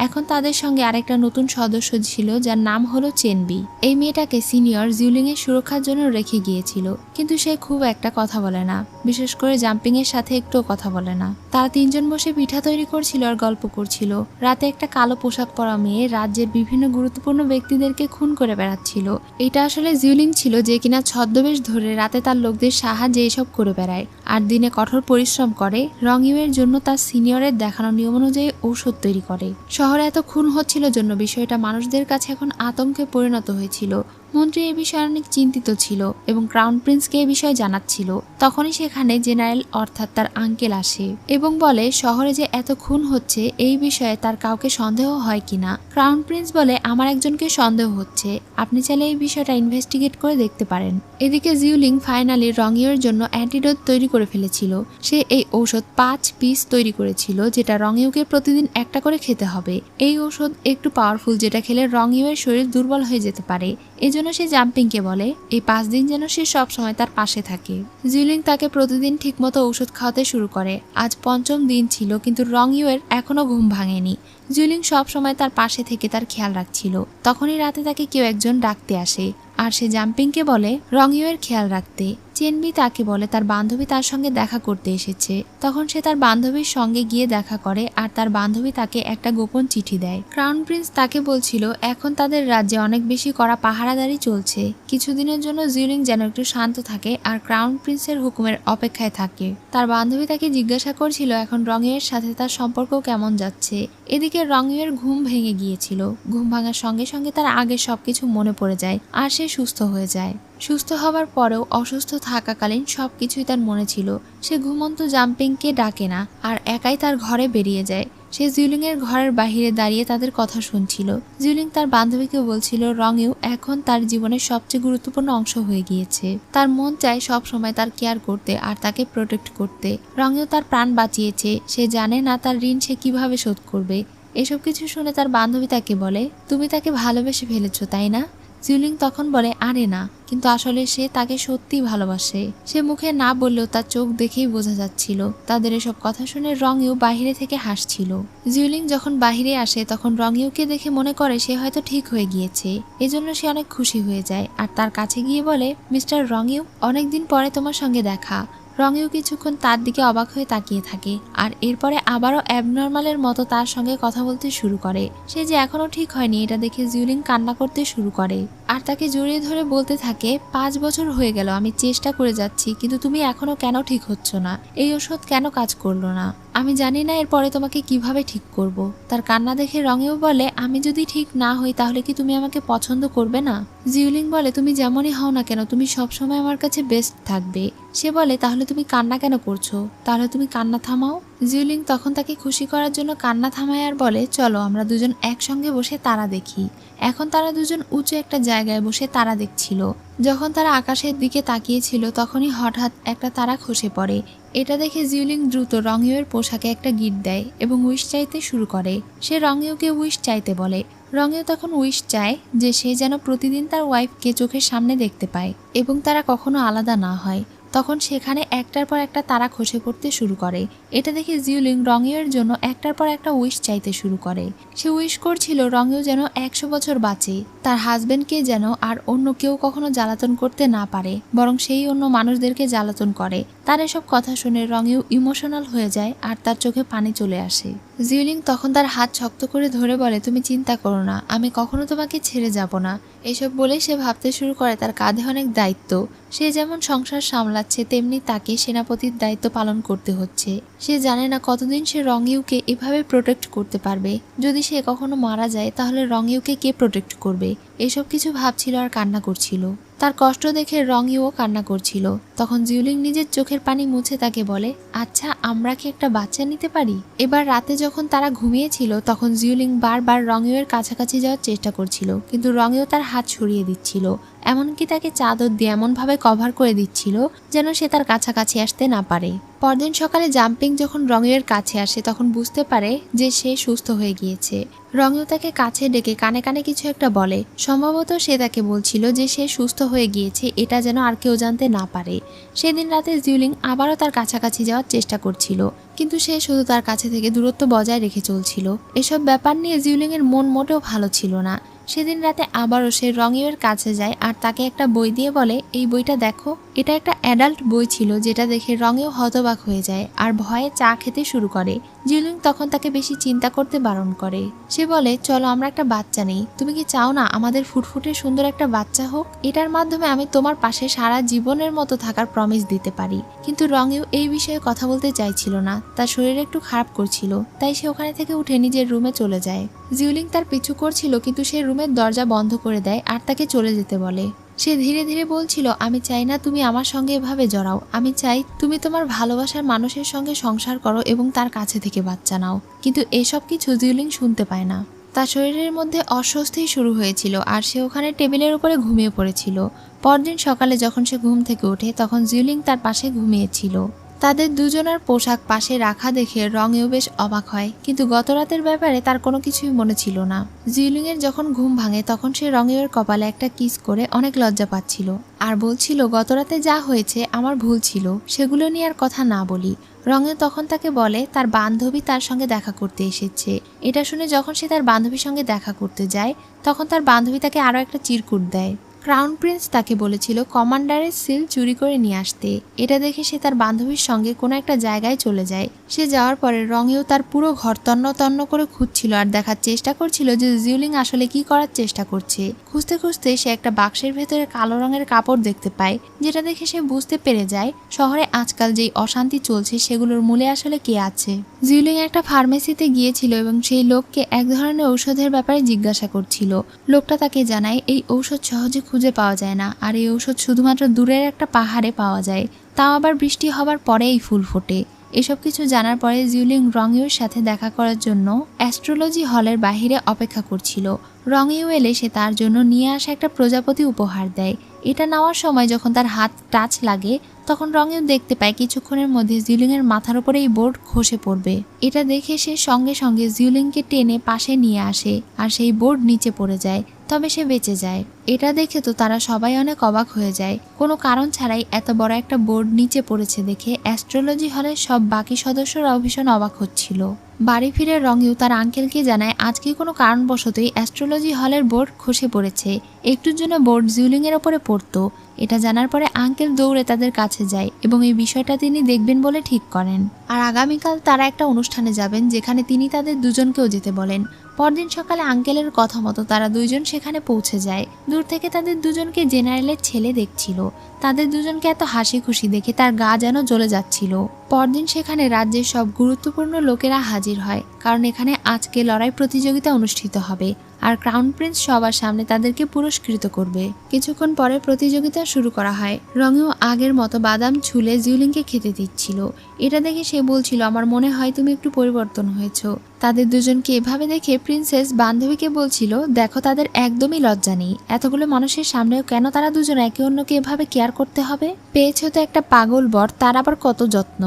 এখন তাদের সঙ্গে আরেকটা নতুন সদস্য ছিল যার নাম হলো চেনবি। এই মেয়েটাকে সিনিয়র জিউলিং এর সুরক্ষার জন্য রেখে গিয়েছিল, কিন্তু সে খুব একটা কথা বলে না, বিশেষ করে জাম্পিং এর সাথে একটুও কথা বলে না। তারা তিনজন বসে পিঠা তৈরি করছিল আর গল্প করছিল। রাতে একটা কালো পোশাক পরা মেয়ে রাজ্যের বিভিন্ন গুরুত্বপূর্ণ ব্যক্তিদেরকে খুন করে বেড়াচ্ছিল। এটা আসলে জিউলিং ছিল, যে কিনা ছদ্মবেশ ধরে রাতে তার লোকদের সাহায্যে এসব করে বেড়ায় আর দিনে কঠোর পরিশ্রম করে। রংইউ এর জন্য তার সিনিয়রের দেখানো নিয়ম অনুযায়ী ঔষধ তৈরি করে। শহরে এত খুন হচ্ছিল জন্য বিষয়টা মানুষদের কাছে এখন আতঙ্কে পরিণত হয়েছিল। মন্ত্রী এই বিষয়ে অনেক চিন্তিত ছিল এবং ক্রাউন প্রিন্সকে এই বিষয়ে জানাচ্ছিল। তখনই সেখানে জেনারেল অর্থাৎ তার আঙ্কেল আসে এবং বলে শহরে যে এত খুন হচ্ছে এই বিষয়ে তার কাউকে সন্দেহ হয় কিনা। ক্রাউন প্রিন্স বলে আমার একজনকে সন্দেহ হচ্ছে, আপনি চাইলে এই বিষয়টা ইনভেস্টিগেট করে দেখতে পারেন। এদিকে জিউলিং ফাইনালি রংইউর জন্য অ্যান্টিডোট তৈরি করে ফেলেছিল। সে এই ঔষধ 5 পিস তৈরি করেছিল, যেটা রংইউকে প্রতিদিন একটা করে খেতে হবে। এই ঔষধ একটু পাওয়ারফুল, যেটা খেলে রংইউয়ের শরীর দুর্বল হয়ে যেতে পারে। এজন্য সে জাম্পিংকে বলে এই 5 দিন যেন সে সব সময় তার পাশে থাকে। জিউলিং তাকে প্রতিদিন ঠিকমতো ঔষধ খাওয়াতে শুরু করে। আজ 5ম দিন ছিল, কিন্তু রংইউয়ের এখনো ঘুম ভাঙেনি। জিউলিং সব সময় তার পাশে থেকে তার খেয়াল রাখছিল। তখনই রাতে তাকে কেউ একজন ডাকতে আসে আর সে জাম্পিংকে বলে রংইউয়ের খেয়াল রাখতে। চেনবি তাকে বলে তার বান্ধবী তার সঙ্গে দেখা করতে এসেছে। তখন সে তার বান্ধবীর সঙ্গে গিয়ে দেখা করে আর তার বান্ধবী তাকে একটা গোপন চিঠি দেয়। ক্রাউন প্রিন্স তাকে বলছিল এখন তাদের রাজ্যে অনেক বেশি কড়া পাহারাদারি চলছে। কিছুদিনের জন্য জিউলিং যেন একটু শান্ত থাকে আর ক্রাউন প্রিন্সের হুকুমের অপেক্ষায় থাকে। তার বান্ধবী তাকে জিজ্ঞাসা করছিল এখন রংইউয়ের সাথে তার সম্পর্ক কেমন যাচ্ছে। এদিকে রংইউয়ের ঘুম ভেঙে গিয়েছিল। ঘুম ভাঙার সঙ্গে সঙ্গে তার আগের সবকিছু মনে পড়ে যায় আর সে সুস্থ হয়ে যায়। সুস্থ হবার পরেও অসুস্থ থাকাকালীন সবকিছুই তার মনে ছিল। সে ঘুমন্ত জাম্পিংকে ডাকে না আর একাই তার ঘরে বেরিয়ে যায়। সে জিউলিং এর ঘরের বাহিরে দাঁড়িয়ে তাদের কথা শুনছিল। জিউলিং তার বান্ধবীকে বলছিল রংইউ এখন তার জীবনের সবচেয়ে গুরুত্বপূর্ণ অংশ হয়ে গিয়েছে। তার মন চায় সব সময় তার কেয়ার করতে আর তাকে প্রোটেক্ট করতে। রংইউ তার প্রাণ বাঁচিয়েছে, সে জানে না তার ঋণ সে কিভাবে শোধ করবে। এসব কিছু শুনে তার বান্ধবী তাকে বলে তুমি তাকে ভালোবেসে ফেলেছো তাই না? জিউলিং তখন বলে আরে না, কিন্তু আসলে সে তাকে সত্যিই ভালোবাসে। সে মুখে না বললেও তার চোখ দেখেই বোঝা যাচ্ছিল। তাদের এসব কথা শুনে রংইউ বাহিরে থেকে হাসছিল। জিউলিং যখন বাহিরে আসে তখন রংইউকে দেখে মনে করে সে হয়তো ঠিক হয়ে গিয়েছে। এজন্য সে অনেক খুশি হয়ে যায় আর তার কাছে গিয়ে বলে মিস্টার রংইউ, অনেকদিন পরে তোমার সঙ্গে দেখা। রংইউ কিছুক্ষণ তার দিকে অবাক হয়ে তাকিয়ে থাকে আর এরপরে আবারও অ্যাবনর্মালের মতো তার সঙ্গে কথা বলতে শুরু করে। সে যে এখনো ঠিক হয়নি এটা দেখে জিউলিং কান্না করতে শুরু করে আর তাকে জড়িয়ে ধরে বলতে থাকে 5 বছর হয়ে গেল আমি চেষ্টা করে যাচ্ছি, কিন্তু তুমি এখনো কেন ঠিক হচ্ছ না? এই ওষুধ কেন কাজ করলো না? আমি জানি না এরপরে তোমাকে কিভাবে ঠিক করব। তার কান্না দেখে রংইউ বলে আমি যদি ঠিক না হই তাহলে কি তুমি আমাকে পছন্দ করবে না? জিউলিং বলে তুমি যেমনই হও না কেন তুমি সবসময় আমার কাছে বেস্ট থাকবে। সে বলে তাহলে তুমি কান্না কেন করছো? তাহলে তুমি কান্না থামাও। জিউলিং তখন তাকে খুশি করার জন্য কান্না থামায় আর বলে চলো আমরা দুজন একসঙ্গে বসে তারা দেখি। এখন তারা দুজন উঁচু একটা জায়গায় বসে তারা দেখছিল। যখন তারা আকাশের দিকে তাকিয়েছিল তখনই হঠাৎ একটা তারা খসে পড়ে। এটা দেখে জিউলিং দ্রুত রংইউয়ের পোশাকে একটা গিট দেয় এবং উইশ চাইতে শুরু করে। সে রংইউকে উইশ চাইতে বলে। রংইউ তখন উইশ চায় যে সে যেন প্রতিদিন তার ওয়াইফকে চোখের সামনে দেখতে পায় এবং তারা কখনো আলাদা না হয়। তখন সেখানে একটার পর একটা তারা খসে পড়তে শুরু করে। এটা দেখে জিউলিং রংইউয়ের জন্য একটার পর একটা উইশ চাইতে শুরু করে। সে উইশ করছিল রংইউ যেন 100 বছর বাঁচে, তার হাজবেন্ডকে যেন আর অন্য কেউ কখনো জ্বালাতন করতে না পারে, বরং সেই অন্য মানুষদেরকে জ্বালাতন করে। তার এসব কথা শুনে রংইউ ইমোশনাল হয়ে যায় আর তার চোখে পানি চলে আসে। জিউলিং তখন তার হাত শক্ত করে ধরে বলে তুমি চিন্তা করো না, আমি কখনো তোমাকে ছেড়ে যাব না। এসব বলে সে ভাবতে শুরু করে তার কাঁধে অনেক দায়িত্ব। সে যেমন সংসার সামলাচ্ছে তেমনি তাকে সেনাপতির দায়িত্ব পালন করতে হচ্ছে। সে জানে না কতদিন সে রংইউকে এভাবে প্রোটেক্ট করতে পারবে। যদি সে কখনো মারা যায় তাহলে রংইউকে কে প্রোটেক্ট করবে? এসব কিছু ভাবছিল আর কান্না করছিল। তার কষ্ট দেখে রংইউও কান্না করছিল। তখন জিউলিং নিজের চোখের পানি মুছে তাকে বলে আচ্ছা আমরা কি একটা বাচ্চা নিতে পারি? এবার রাতে যখন তারা ঘুমিয়েছিল তখন জিউলিং বারবার রংইউয়ের কাছাকাছি যাওয়ার চেষ্টা করছিল, কিন্তু রংইউ তার হাত সরিয়ে দিচ্ছিল। এমনকি তাকে চাদর দিয়ে এমনভাবে কভার করে দিচ্ছিল যেন সে তার কাছাকাছি আসতে না পারে। পরদিন সকালে জাম্পিং যখন রঙের কাছে আসে তখন বুঝতে পারে যে সে সুস্থ হয়ে গিয়েছে। রঙেও তাকে কাছে ডেকে কানে কানে কিছু একটা বলে। সম্ভবত সে তাকে বলছিল যে সে সুস্থ হয়ে গিয়েছে, এটা যেন আর কেউ জানতে না পারে। সেদিন রাতে জিউলিং আবারও তার কাছাকাছি যাওয়ার চেষ্টা করছিল, কিন্তু সে শুধু তার কাছে থেকে দূরত্ব বজায় রেখে চলছিল। এসব ব্যাপার নিয়ে জিউলিং এর মন মোটেও ভালো ছিল না। সেদিন রাতে আবারও সে রঙের কাছে যায় আর তাকে একটা বই দিয়ে বলে, এই বইটা দেখো। এটা একটা অ্যাডাল্ট বই ছিল, যেটা দেখে রঙেও হতবাক হয়ে যায় আর ভয়ে চা খেতে শুরু করে। জিউলিং তখন তাকে বেশি চিন্তা করতে বারণ করে। সে বলে, চলো আমরা একটা বাচ্চা নেই। তুমি কি চাও না আমাদের ফুটফুটে সুন্দর একটা বাচ্চা হোক? এটার মাধ্যমে আমি তোমার পাশে সারা জীবনের মতো থাকার প্রমিস দিতে পারি। কিন্তু রঙেও এই বিষয়ে কথা বলতে চাইছিল না, তার শরীর একটু খারাপ করছিল, তাই সে ওখানে থেকে উঠে নিজের রুমে চলে যায়। জিউলিং তার পিছু করছিল, কিন্তু সে রুমের দরজা বন্ধ করে দেয় আর তাকে চলে যেতে বলে। সে ধীরে ধীরে বলছিল, আমি চাই না তুমি আমার সঙ্গে এভাবে জড়াও। আমি চাই তুমি তোমার ভালোবাসার মানুষের সঙ্গে সংসার করো এবং তার কাছে থেকে বাচ্চা নাও। কিন্তু এসব কিছু জিউলিং শুনতে পায় না। তার শরীরের মধ্যে অস্বস্তি শুরু হয়েছিল আর সে ওখানে টেবিলের উপরে ঘুমিয়ে পড়েছিল। পরদিন সকালে যখন সে ঘুম থেকে ওঠে তখন জিউলিং তার পাশে ঘুমিয়েছিল। তাদের দুজনের পোশাক পাশে রাখা দেখে রঙেও বেশ অবাক হয়, কিন্তু গত রাতের ব্যাপারে তার কোনো কিছুই মনে ছিল না। জিউলিং এর যখন ঘুম ভাঙে তখন সে রঙের কপালে একটা কিস করে অনেক লজ্জা পাচ্ছিল আর বলছিল, গত রাতে যা হয়েছে আমার ভুল ছিল, সেগুলো নিয়ে আর কথা না বলি। রঙে তখন তাকে বলে তার বান্ধবী তার সঙ্গে দেখা করতে এসেছে। এটা শুনে যখন সে তার বান্ধবীর সঙ্গে দেখা করতে যায় তখন তার বান্ধবী তাকে আরও একটা চিরকুট দেয়। ক্রাউন প্রিন্স তাকে বলেছিল কমান্ডারের সিল চুরি করে নিয়ে আসতে। এটা দেখে সে তার বান্ধবীর সঙ্গে কোনো একটা জায়গায় চলে যায়। সে যাওয়ার পরে রঙেও তার পুরো ঘর তন্ন তন্ন করে খুঁজছিল আর দেখার চেষ্টা করছিল যে জিউলিং আসলে কি করার চেষ্টা করছে। খুঁজতে খুঁজতে সে একটা বাক্সের ভেতরে কালো রঙের কাপড় দেখতে পায়, যেটা দেখে সে বুঝতে পেরে যায় শহরে আজকাল যেই অশান্তি চলছে সেগুলোর মূলে আসলে কে আছে। জিউলিং একটা ফার্মেসিতে গিয়েছিল এবং সেই লোককে এক ধরনের ঔষধের ব্যাপারে জিজ্ঞাসা করছিল। লোকটা তাকে জানায় এই ঔষধ সহজে খুঁজে পাওয়া যায় না আর এই ঔষধ শুধুমাত্র দূরের একটা পাহাড়ে পাওয়া যায়, তাও আবার বৃষ্টি হবার পরে এই ফুল ফোটে। এসব কিছু জানার পরে জিউলিং রঙের সাথে দেখা করার জন্য অ্যাস্ট্রোলজি হলের বাহিরে অপেক্ষা করছিল। রঙেও এলে সে তার জন্য নিয়ে আসা একটা প্রজাপতি উপহার দেয়। এটা নেওয়ার সময় যখন তার হাত টাচ লাগে তখন রঙেও দেখতে পায় কিছুক্ষণের মধ্যে জিউলিং এর মাথার উপরে এই বোর্ড খসে পড়বে। এটা দেখে সে সঙ্গে সঙ্গে জিউলিংকে টেনে পাশে নিয়ে আসে আর সেই বোর্ড নিচে পড়ে যায়, তবে সে বেঁচে যায়। এটা দেখে তো তারা সবাই অনেক অবাক হয়ে যায়। কোনো কারণ ছাড়াই এত বড় একটা বোর্ড নিচে পড়েছে দেখে অ্যাস্ট্রোলজি হলের সব বাকি সদস্যরাও ভীষণ অবাক হচ্ছিল। বাড়ি ফিরে রঙেও তার আঙ্কেলকে জানায় আজকে কোনো কারণবশতই অ্যাস্ট্রোলজি হলের বোর্ড খসে পড়েছে। একটুর জন্য বোর্ড জিউলিং এর ওপরে পড়তো। এটা জানার পরে আঙ্কেল দৌড়ে তাদের কাছে যায় এবং এই বিষয়টা তিনি দেখবেন বলে ঠিক করেন। আর আগামীকাল তারা একটা অনুষ্ঠানে যাবেন যেখানে তিনি তাদের দুজনকেও যেতে বলেন। পরদিন সকালে আঙ্কেলের কথা মতো তারা দুইজন সেখানে পৌঁছে যায়। দূর থেকে তাদের দুজনকে জেনারেলের ছেলে দেখছিল। তাদের দুজনকে এত হাসি খুশি দেখে তার গা যেন জ্বলে যাচ্ছিল। পরদিন সেখানে রাজ্যের সব গুরুত্বপূর্ণ লোকেরা হাজির হয়, কারণ এখানে আজকে লড়াই প্রতিযোগিতা অনুষ্ঠিত হবে আর ক্রাউন প্রিন্স সবার সামনে তাদেরকে পুরস্কৃত করবে। কিছুক্ষণ পরে প্রতিযোগিতা শুরু করা হয়। রঙেও আগের মতো বাদাম ছুলে জিউলিংকে খেতে দিচ্ছিল। এটা দেখে সে বলছিল, আমার মনে হয় তুমি একটু পরিবর্তন হয়েছো। তাদের দুজনকে এভাবে দেখে প্রিন্সেস বান্ধবীকে বলছিল, দেখো তাদের একদমই লজ্জা নেই, এতগুলো মানুষের সামনেও কেন তারা দুজন একে অন্যকে এভাবে কেয়ার করতে হবে। পেয়েছো তো একটা পাগল বর, তার আবার কত যত্ন।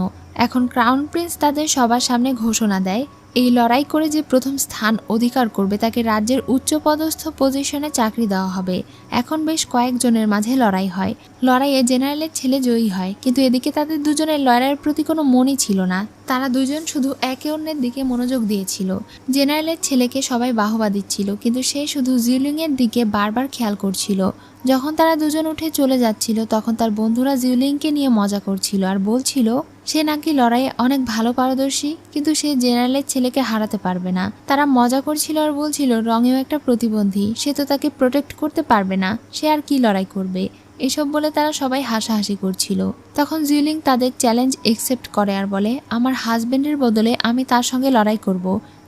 এখন ক্রাউন প্রিন্স তাদের সবার সামনে ঘোষণা দেয় এই লড়াই করে যে প্রথম স্থান অধিকার করবে তাকে রাজ্যের উচ্চপদস্থ পজিশনে চাকরি দেওয়া হবে। এখন বেশ কয়েকজনের মাঝে লড়াই হয়। লড়াইয়ে জেনারেলের ছেলে জয়ী হয়, কিন্তু এদিকে তাদের দুজনের লড়াইয়ের প্রতি কোনো মনই ছিল না। তারা দুজন শুধু একে অন্যের দিকে মনোযোগ দিয়েছিল। জেনারেলের ছেলেকে সবাই বাহবা দিচ্ছিল, কিন্তু সে শুধু জিউলিং এর দিকে বারবার খেয়াল করছিল। যখন তারা দুজন উঠে চলে যাচ্ছিল তখন তার বন্ধুরা জিউলিংকে নিয়ে মজা করছিল আর বলছিল সে নাকি লড়াইয়ে অনেক ভালো পারদর্শী, কিন্তু সে জেনারেলের ছেলেকে হারাতে পারবে না। তারা মজা করছিল আর বলছিল রঙেও একটা প্রতিবন্ধী, সে তো তাকে প্রোটেক্ট করতে পারবে না, সে আর কি লড়াই করবে। এসব বলে তারা সবাই হাসাহাসি করছিল। তখন জিউলিং তাদের চ্যালেঞ্জ একসেপ্ট করে আর বলে, আমার হাজবেন্ডের বদলে আমি তার সঙ্গে লড়াই করব।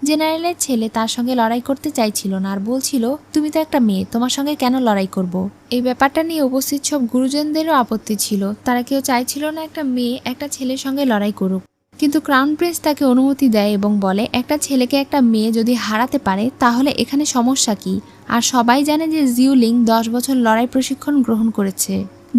জেনারেলের ছেলে তার সঙ্গে লড়াই করতে চাইছিল না আর বলছিল, তুমি তো একটা মেয়ে, তোমার সঙ্গে কেন লড়াই করব। এই ব্যাপারটা নিয়ে উপস্থিত সব গুরুজনদেরও আপত্তি ছিল। তারা কেউ চাইছিল না একটা মেয়ে একটা ছেলের সঙ্গে লড়াই করুক। কিন্তু ক্রাউন প্রিন্স তাকে অনুমতি দেয় এবং বলে একটা ছেলেকে একটা মেয়ে যদি হারাতে পারে তাহলে এখানে সমস্যা কি। আর সবাই জানে যে জিউলিং 10 বছর লড়াই প্রশিক্ষণ গ্রহণ করেছে।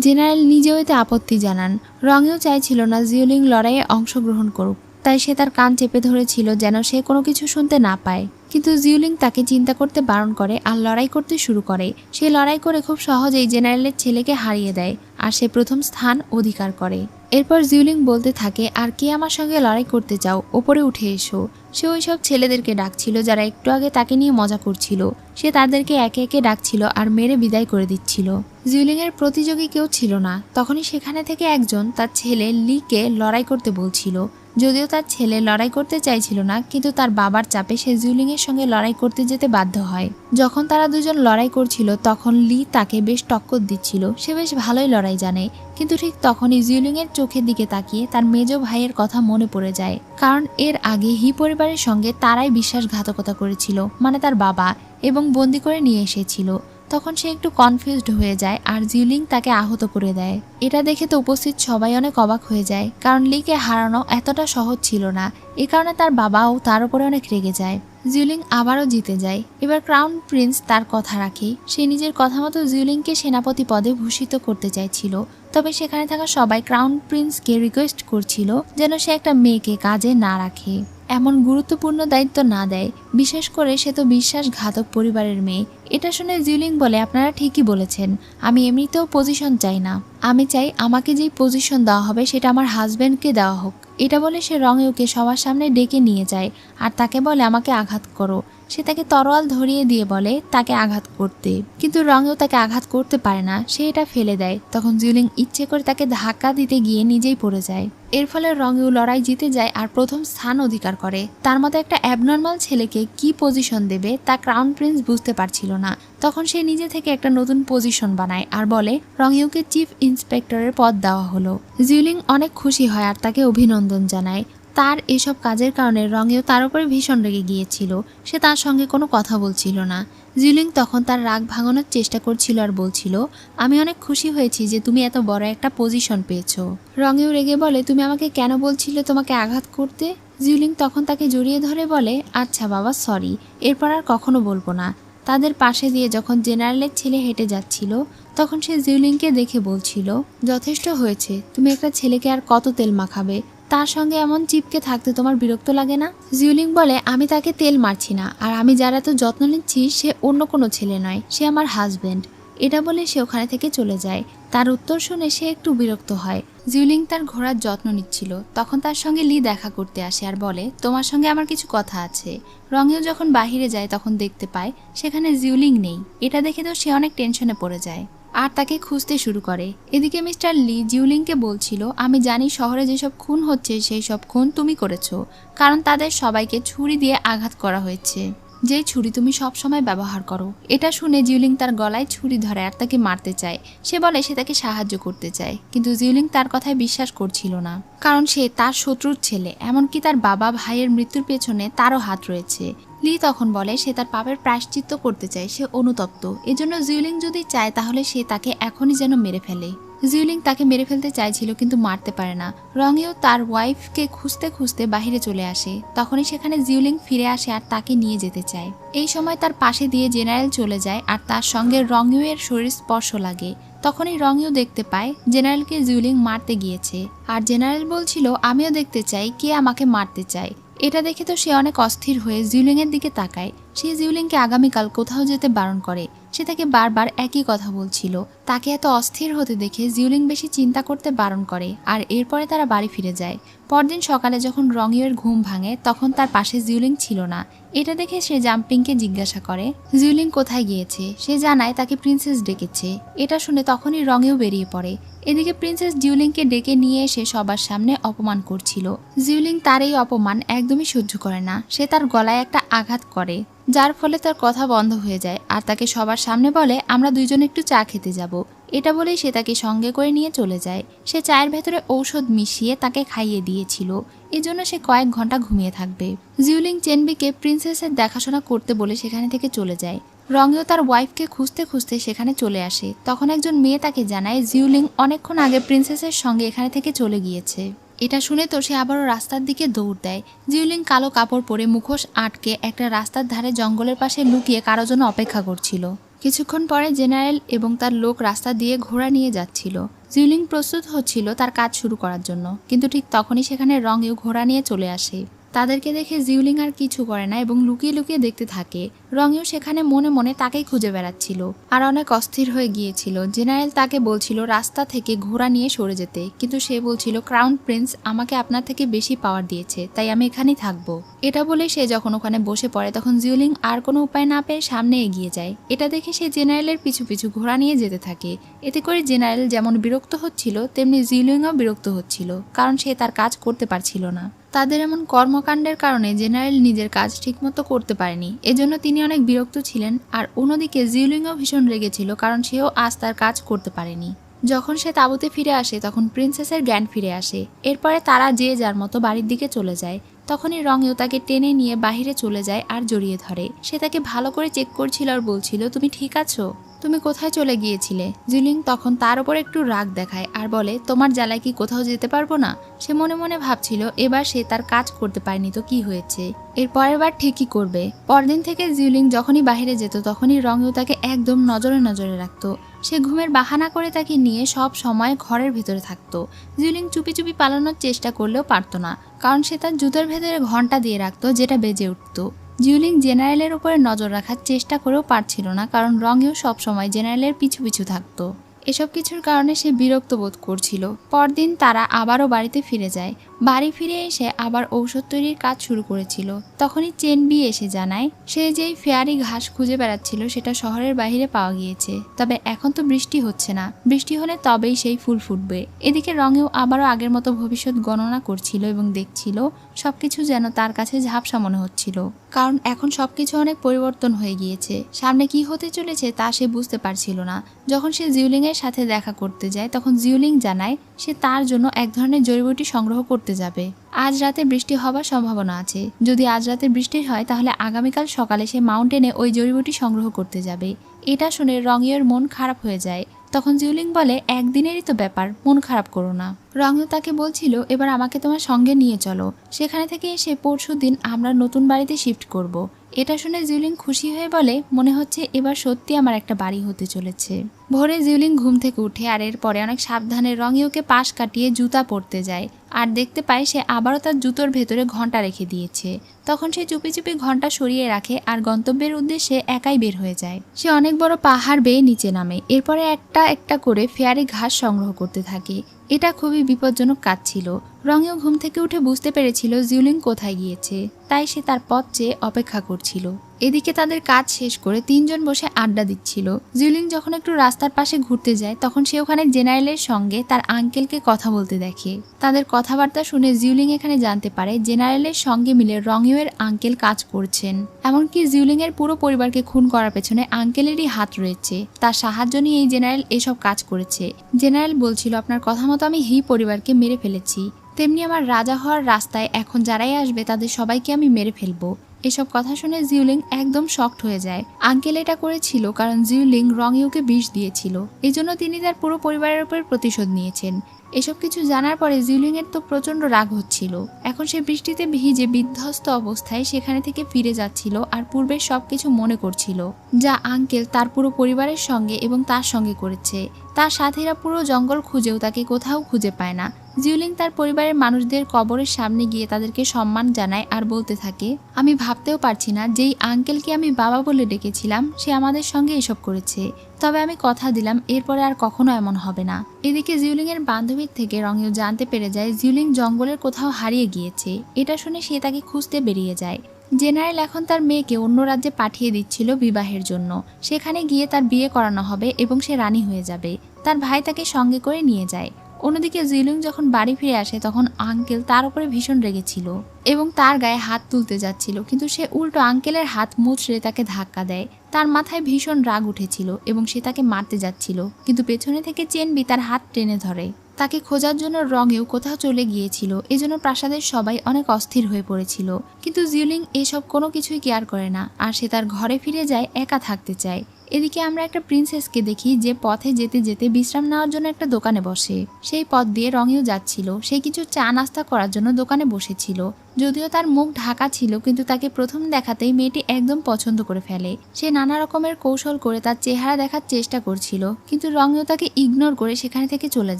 জেনারেল নিজেও এতে আপত্তি জানান। রঙেও চাইছিল না জিউলিং লড়াইয়ে অংশগ্রহণ করুক, তাই সে তার কান চেপে ধরেছিল যেন সে কোনো কিছু শুনতে না পায়। কিন্তু জিউলিং তাকে চিন্তা করতে বারণ করে আর লড়াই করতে শুরু করে। সে লড়াই করে খুব সহজেই জেনারেলের ছেলেকে হারিয়ে দেয় আর সে প্রথম স্থান অধিকার করে। এরপর জিউলিং বলতে থাকে, আর কে আমার সঙ্গে লড়াই করতে চাও, ওপরে উঠে এসো। সে ওইসব ছেলেদেরকে ডাকছিল যারা একটু আগে তাকে নিয়ে মজা করছিল। সে তাদেরকে একে একে ডাকছিল আর মেরে বিদায় করে দিচ্ছিল। জিউলিং এর প্রতিযোগী কেউ ছিল না। তখনই সেখানে থেকে একজন তার ছেলে লিকে লড়াই করতে বলছিল। যদিও তার ছেলে লড়াই করতে চাইছিল না, কিন্তু তার বাবার চাপে সে জিউলিং এর সঙ্গে লড়াই করতে যেতে বাধ্য হয়। যখন তারা দুজন লড়াই করছিল তখন লি তাকে বেশ টক্কর দিচ্ছিল। সে বেশ ভালোই লড়াই জানে। কিন্তু ঠিক তখনই জিউলিং এর চোখের দিকে তাকিয়ে তার মেজো ভাইয়ের কথা মনে পড়ে যায়। কারণ এর আগে হি পরিবারের সঙ্গে তারাই বিশ্বাসঘাতকতা করেছিল, মানে তার বাবা, এবং বন্দি করে নিয়ে এসেছিল। তখন সে একটু কনফিউজড হয়ে যায় আর জিউলিং তাকে আহত করে দেয়। এটা দেখে তো উপস্থিত সবাই অনেক অবাক হয়ে যায়, কারণ লিকে হারানো এতটা সহজ ছিল না। এ কারণে তার বাবাও তার উপরে অনেক রেগে যায়। জিউলিং আবারও জিতে যায়। এবার ক্রাউন প্রিন্স তার কথা রাখে। সে নিজের কথা মতো জিউলিংকে সেনাপতি পদে ভূষিত করতে চাইছিল। তবে সেখানে থাকা সবাই ক্রাউন প্রিন্সকে রিকোয়েস্ট করছিল যেন সে একটা মেয়েকে কাজে না রাখে, এমন গুরুত্বপূর্ণ দায়িত্ব না দেয়। বিশেষ করে সে তো বিশ্বাসঘাতক পরিবারের মেয়ে। এটা শুনে জিউলিং বলে, আপনারা ঠিকই বলেছেন, আমি এমনিতেও পজিশন চাই না। আমি চাই আমাকে যেই পজিশন দেওয়া হবে সেটা আমার হাজব্যান্ডকে দেওয়া হোক। এটা বলে সে রঙেওকে সবার সামনে ডেকে নিয়ে যায় আর তাকে বলে, আমাকে আঘাত করো। সে তাকে তরোয়াল ধরিয়ে দিয়ে বলে তাকে আঘাত করতে, কিন্তু রঙেও তাকে আঘাত করতে পারে না। সে এটা ফেলে দেয়। তখন জিউলিং ইচ্ছে করে তাকে ধাক্কা দিতে গিয়ে নিজেই পড়ে যায়। এর ফলে রঙেও লড়াই জিতে যায় আর প্রথম স্থান অধিকার করে। তার মতো একটা অ্যাবনর্মাল ছেলেকে কি পজিশন দেবে তা ক্রাউন প্রিন্স বুঝতে পারছিল না। তখন সে নিজে থেকে একটা নতুন পজিশন বানায় আর বলে রঙেওকে চিফ ইন্সপেক্টরের পদ দেওয়া হলো। জিউলিং অনেক খুশি হয় আর তাকে অভিনন্দন জানায়। তার এসব কাজের কারণে রঙেও তার উপরে ভীষণ রেগে গিয়েছিল। সে তার সঙ্গে কোনো কথা বলছিল না। জিউলিং তখন তার রাগ ভাঙানোর চেষ্টা করছিল আর বলছিল, আমি অনেক খুশি হয়েছি যে তুমি এত বড় একটা পজিশন পেয়েছো। রঙেও রেগে বলে, তুমি আমাকে কেন বলছিলে তোমাকে আঘাত করতে? জিউলিং তখন তাকে জড়িয়ে ধরে বলে, আচ্ছা বাবা, সরি, এরপর আর কখনো বলবো না। তাদের পাশে দিয়ে যখন জেনারেলের ছেলে হেঁটে যাচ্ছিল তখন সে জিউলিংকে দেখে বলছিল, যথেষ্ট হয়েছে, তুমি একটা ছেলেকে আর কত তেল মাখাবে? তার সঙ্গে এমন চিপকে থাকতে তোমার বিরক্ত লাগে না? জিউলিং বলে, আমি তাকে তেল মারছি না, আর আমি যার এত যত্ন নিচ্ছি সে অন্য কোনো ছেলে নয়, সে আমার হাজব্যান্ড। এটা বলে সে ওখানে থেকে চলে যায়। তার উত্তর শুনে সে একটু বিরক্ত হয়। জিউলিং তার ঘোড়ার যত্ন নিচ্ছিল। তখন তার সঙ্গে লি দেখা করতে আসে আর বলে, তোমার সঙ্গে আমার কিছু কথা আছে। রঙেও যখন বাহিরে যায় তখন দেখতে পায় সেখানে জিউলিং নেই। এটা দেখে তো সে অনেক টেনশনে পড়ে যায় আর তাকে খুঁজতে শুরু করে। এদিকে মিস্টার লি জিউলিংকে বলছিল, আমি জানি শহরে যেসব খুন হচ্ছে সেই সব খুন তুমি করেছো, কারণ তাদের সবাইকে ছুরি দিয়ে আঘাত করা হয়েছে, যেই ছুরি তুমি সব সময় ব্যবহার করো। এটা শুনে জিউলিং তার গলায় ছুরি ধরে আর তাকে মারতে চায়। সে বলে সে তাকে সাহায্য করতে চায়, কিন্তু জিউলিং তার কথায় বিশ্বাস করছিল না, কারণ সে তার শত্রুর ছেলে। এমনকি তার বাবা ভাইয়ের মৃত্যুর পেছনে তারও হাত রয়েছে। লি তখন বলে সে তার পাপের প্রায়শ্চিত্ত করতে চায়, সে অনুতপ্ত। এজন্য জিউলিং যদি চায় তাহলে সে তাকে এখনই যেন মেরে ফেলে। জিউলিং তাকে মেরে ফেলতে চাইছিল কিন্তু মারতে পারে না। রঙেও তার ওয়াইফকে খুঁজতে খুঁজতে বাহিরে চলে আসে। তখনই সেখানে জিউলিং ফিরে আসে আর তাকে নিয়ে যেতে চায়। এই সময় তার পাশে দিয়ে জেনারেল চলে যায় আর তার সঙ্গে রঙেও এর শরীর স্পর্শ লাগে। তখনই রঙেও দেখতে পায় জেনারেলকে জিউলিং মারতে গিয়েছে আর জেনারেল বলছিল, আমিও দেখতে চাই কে আমাকে মারতে চায়। এটা দেখে তো সে অনেক অস্থির হয়ে জিউলিং এর দিকে তাকায়। সে জিউলিংকে আগামীকাল কোথাও যেতে বারণ করে। সে তাকে বারবার একই কথা বলছিল। তাকে এত অস্থির হতে দেখে জিউলিং বেশি চিন্তা করতে বারণ করে আর এরপরে তারা বাড়ি ফিরে যায়। পরদিন সকালে যখন রঙিয়ের ঘুম ভাঙে তখন তার পাশে জিউলিং ছিল না। এটা দেখে সে জাম্পিংকে জিজ্ঞাসা করে জিউলিং কোথায় গিয়েছে। সে জানায় তাকে প্রিন্সেস ডেকেছে। এটা শুনে তখনই রঙেও বেরিয়ে পড়ে। এদিকে প্রিন্সেস জিউলিংকে ডেকে নিয়ে এসে সবার সামনে অপমান করছিল। জিউলিং তার এই অপমান একদমই সহ্য করে না। সে তার গলায় একটা আঘাত করে, যার ফলে তার কথা বন্ধ হয়ে যায় আর তাকে সবার সামনে বলে, আমরা দুইজন একটু চা খেতে যাব। এটা বলেই সে তাকে সঙ্গে করে নিয়ে চলে যায়। সে চায়ের ভেতরে ঔষধ মিশিয়ে তাকে খাইয়ে দিয়েছিল, এজন্য সে কয়েক ঘন্টা ঘুমিয়ে থাকবে। জিউলিং চেনবিকে প্রিন্সেসের দেখাশোনা করতে বলে সেখানে থেকে চলে যায়। রঙেও তার ওয়াইফকে খুঁজতে খুঁজতে সেখানে চলে আসে। তখন একজন মেয়ে তাকে জানায় জিউলিং অনেকক্ষণ আগে প্রিন্সেসের সঙ্গে এখানে থেকে চলে গিয়েছে। এটা শুনে তো সে আবারও রাস্তার দিকে দৌড় দেয়। জিউলিং কালো কাপড় পরে মুখোশ আটকে একটা রাস্তার ধারে জঙ্গলের পাশে লুকিয়ে কারোর জন্য অপেক্ষা করছিল। কিছুক্ষণ পরে জেনারেল এবং তার লোক রাস্তা দিয়ে ঘোড়া নিয়ে যাচ্ছিল। জিউলিং প্রস্তুত হচ্ছিল তার কাজ শুরু করার জন্য, কিন্তু ঠিক তখনই সেখানে রঙেও ঘোড়া নিয়ে চলে আসে। তাদেরকে দেখে জিউলিং আর কিছু করে না এবং লুকিয়ে লুকিয়ে দেখতে থাকে। রঙেও সেখানে মনে মনে তাকেই খুঁজে বেড়াচ্ছিল আর অনেক অস্থির হয়ে গিয়েছিল। জেনারেল তাকে বলছিল রাস্তা থেকে ঘোড়া নিয়ে সরে যেতে, কিন্তু সে বলছিল ক্রাউন প্রিন্স আমাকে আপনার থেকে বেশি পাওয়ার দিয়েছে, তাই আমি এখানেই থাকবো। এটা বলে সে যখন ওখানে বসে পড়ে তখন জিউলিং আর কোনো উপায় না পেয়ে সামনে এগিয়ে যায়। এটা দেখে সে জেনারেলের পিছু পিছু ঘোড়া নিয়ে যেতে থাকে। এতে করে জেনারেল যেমন বিরক্ত হচ্ছিল তেমনি জিউলিংও বিরক্ত হচ্ছিল, কারণ সে তার কাজ করতে পারছিল না। তাদের এমন কর্মকাণ্ডের কারণে জেনারেল নিজের কাজ ঠিকমতো করতে পারেনি, এজন্য তিনি অনেক বিরক্ত ছিলেন। আর অন্যদিকে জিউলিংও ভীষণ রেগেছিল, কারণ সেও আজ তার কাজ করতে পারেনি। যখন সে তাঁবুতে ফিরে আসে তখন প্রিন্সেসের জ্ঞান ফিরে আসে। এরপরে তারা যে যার মতো বাড়ির দিকে চলে যায়। তখনই রঙেও তাকে টেনে নিয়ে বাহিরে চলে যায় আর জড়িয়ে ধরে। সে তাকে ভালো করে চেক করছিল আর বলছিল, তুমি ঠিক আছো? তুমি কোথায় চলে গিয়েছিলে? জিউলিং তখন তার উপর একটু রাগ দেখায় আর বলে, তোমার জ্বালায় কি কোথাও যেতে পারবো না? সে মনে মনে ভাবছিল এবার সে তার কাজ করতে পারেনি তো কি হয়েছে, এর পরের বার ঠিকই করবে। পরদিন থেকে জিউলিং যখনই বাহিরে যেত তখনই রঙেও তাকে একদম নজরে নজরে রাখতো। সে ঘুমের বাহানা করে তাকে নিয়ে সব সময় ঘরের ভেতরে থাকতো। জিউলিং চুপি চুপি পালানোর চেষ্টা করলেও পারতো না, কারণ সে তার জুতোর ভেতরে ঘন্টা দিয়ে রাখতো যেটা বেজে উঠতো। জিউলিং জেনারেলের উপরে নজর রাখার চেষ্টা করেও পারছিল না, কারণ রঙেও সবসময় জেনারেলের পিছু পিছু থাকতো। এসব কিছুর কারণে সে বিরক্ত বোধ করছিল। পরদিন তারা আবারও বাড়িতে ফিরে যায়। বাড়ি ফিরে এসে আবার ঔষধ তৈরির কাজ শুরু করেছিল। তখনই চেনবি এসে জানায় সে যেই ফেয়ারি ঘাস খুঁজে বেড়াচ্ছিল সেটা শহরের বাইরে পাওয়া গিয়েছে। তবে এখন তো বৃষ্টি হচ্ছে না, বৃষ্টি হলে তবেই সেই ফুল ফুটবে। এদিকে রঙেও আবারও আগের মতো ভবিষ্যৎ গণনা করছিল এবং দেখছিল সবকিছু যেন তার কাছে ঝাপসা মনে হচ্ছিল, কারণ এখন সবকিছু অনেক পরিবর্তন হয়ে গিয়েছে। সামনে কি হতে চলেছে তা সে বুঝতে পারছিল না। যখন সে জিউলিং এর সাথে দেখা করতে যায় তখন জিউলিং জানায় সে তার জন্য এক ধরনের জড়িবুটি সংগ্রহ করতে যাবে। আজ রাতে বৃষ্টি হবার সম্ভাবনা আছে। যদি আজ রাতে বৃষ্টি হয় তাহলে আগামীকাল সকালে সে মাউন্টেনে ওই জড়িবুটি সংগ্রহ করতে যাবে। এটা শুনে রঙের মন খারাপ হয়ে যায়। তখন জিউলিং বলে, একদিনেরই তো ব্যাপার, মন খারাপ করো না। রঙেও তাকে বলছিল, এবার আমাকে তোমার সঙ্গে নিয়ে চলো। সেখানে থেকে এসে পরশুদিন আমরা নতুন বাড়িতে শিফট করব। এটা শুনে জিউলিং খুশি হয়ে বলে, মনে হচ্ছে এবার সত্যি আমার একটা বাড়ি হতে চলেছে। ভোরে জিউলিং ঘুম থেকে উঠে আর এরপরে অনেক সাবধানে রঙেওকে পাশ কাটিয়ে জুতা পরতে যায় আর দেখতে পায় সে আবারও তার জুতোর ভেতরে ঘন্টা রেখে দিয়েছে। তখন সে চুপি চুপি ঘন্টা সরিয়ে রাখে আর গন্তব্যের উদ্দেশ্যে একাই বের হয়ে যায়। সে অনেক বড় পাহাড় বেয়ে নিচে নামে। এরপরে একটা একটা করে ফেয়ারি ঘাস সংগ্রহ করতে থাকে। এটা খুবই বিপজ্জনক কাজ ছিল। রঙেও ঘুম থেকে উঠে বুঝতে পেরেছিল জিউলিং কোথায় গিয়েছে, তাই সে তার পথ চেয়ে অপেক্ষা করছিল। এদিকে তাদের কাজ শেষ করে তিনজন বসে আড্ডা দিচ্ছিল। জিউলিং যখন একটু রাস্তার পাশে ঘুরতে যায় তখন সে ওখানে জেনারেলের সঙ্গে তার আঙ্কেলকে কথা বলতে দেখে। তাদের কথাবার্তা শুনে জিউলিং এখানে জানতে পারে জেনারেলের সঙ্গে মিলে রঙেওয়ের আঙ্কেল কাজ করছেন। এমনকি জিউলিং এর পুরো পরিবারকে খুন করার পেছনে আঙ্কেলেরই হাত রয়েছে। তার সাহায্য নিয়ে এই জেনারেল এসব কাজ করেছে। জেনারেল বলছিল, আপনার কথা মতো আমি হি পরিবারকে মেরে ফেলেছি, তেমনি আমার রাজা হওয়ার রাস্তায় এখন যারাই আসবে তাদের সবাইকে আমি মেরে ফেলবো। এসব কথা শুনে জিউলিং একদম শকড হয়ে যায়। আঙ্কেল এটা করেছিল কারণ জিউলিং রঙেওকে বিষ দিয়েছিল, এজন্য তিনি তার পুরো পরিবারের উপর প্রতিশোধ নিয়েছেন। এসব কিছু জানার পরে জিউলিং এর তো প্রচন্ড রাগ হচ্ছিল। এখন সে বৃষ্টিতে ভিজে বিধ্বস্ত অবস্থায় সেখানে থেকে ফিরে যাচ্ছিল আর পূর্বের সবকিছু মনে করছিল যা আঙ্কেল তার পুরো পরিবারের সঙ্গে এবং তার সঙ্গে করেছে। তার সাথীরা পুরো জঙ্গল খুঁজেও তাকে কোথাও খুঁজে পায় না। জিউলিং তার পরিবারের মানুষদের কবরের সামনে গিয়ে তাদেরকে সম্মান জানায় আর বলতে থাকে, আমি ভাবতেও পারছি না যেই আঙ্কেলকে আমি বাবা বলে ডেকেছিলাম সে আমাদের সঙ্গে এসব করেছে। তবে আমি কথা দিলাম এরপরে আর কখনো এমন হবে না। এদিকে জিউলিং এর বান্ধবীর থেকে রঙেও জানতে পেরে যায় জিউলিং জঙ্গলের কোথাও হারিয়ে গিয়েছে। এটা শুনে সে তাকে খুঁজতে বেরিয়ে যায়। জেনারেল এখন তার মেয়েকে অন্য রাজ্যে পাঠিয়ে দিচ্ছিল বিবাহের জন্য। সেখানে গিয়ে তার বিয়ে করানো হবে এবং সে রানী হয়ে যাবে। তার ভাই তাকে সঙ্গে করে নিয়ে যায়। অন্যদিকে জিউলিং যখন বাড়ি ফিরে আসে তখন আঙ্কেল তার উপরে ভীষণ রেগেছিল এবং তার গায়ে হাত তুলতে যাচ্ছিল, কিন্তু সে উল্টো আঙ্কেলের হাত মুচড়ে তাকে ধাক্কা দেয়। তার মাথায় ভীষণ রাগ উঠেছিল এবং সে তাকে মারতে যাচ্ছিল, কিন্তু পেছনে থেকে চেনবি তার হাত টেনে ধরে। তাকে খোঁজার জন্য রঙেও কোথাও চলে গিয়েছিল, এজন্য প্রাসাদের সবাই অনেক অস্থির হয়ে পড়েছিল। কিন্তু জিউলিং এসব কোনো কিছুই কেয়ার করে না আর সে তার ঘরে ফিরে যায়, একা থাকতে চায়। এদিকে আমরা একটা প্রিন্সেসকে দেখি যে পথে যেতে যেতে বিশ্রাম নেওয়ার জন্য একটা দোকানে বসে। সেই পথ দিয়ে রঙেও যাচ্ছিল। সে কিছু চা নাস্তা করার জন্য দোকানে বসেছিল। যদিও তার মুখ ঢাকা ছিল, কিন্তু তাকে প্রথম দেখাতেই মেয়েটি একদম পছন্দ করে ফেলে। সে নানা রকমের কৌশল করে তার চেহারা দেখার চেষ্টা করছিল, কিন্তু রঙেও তাকে ইগনোর করে সেখানে থেকে চলে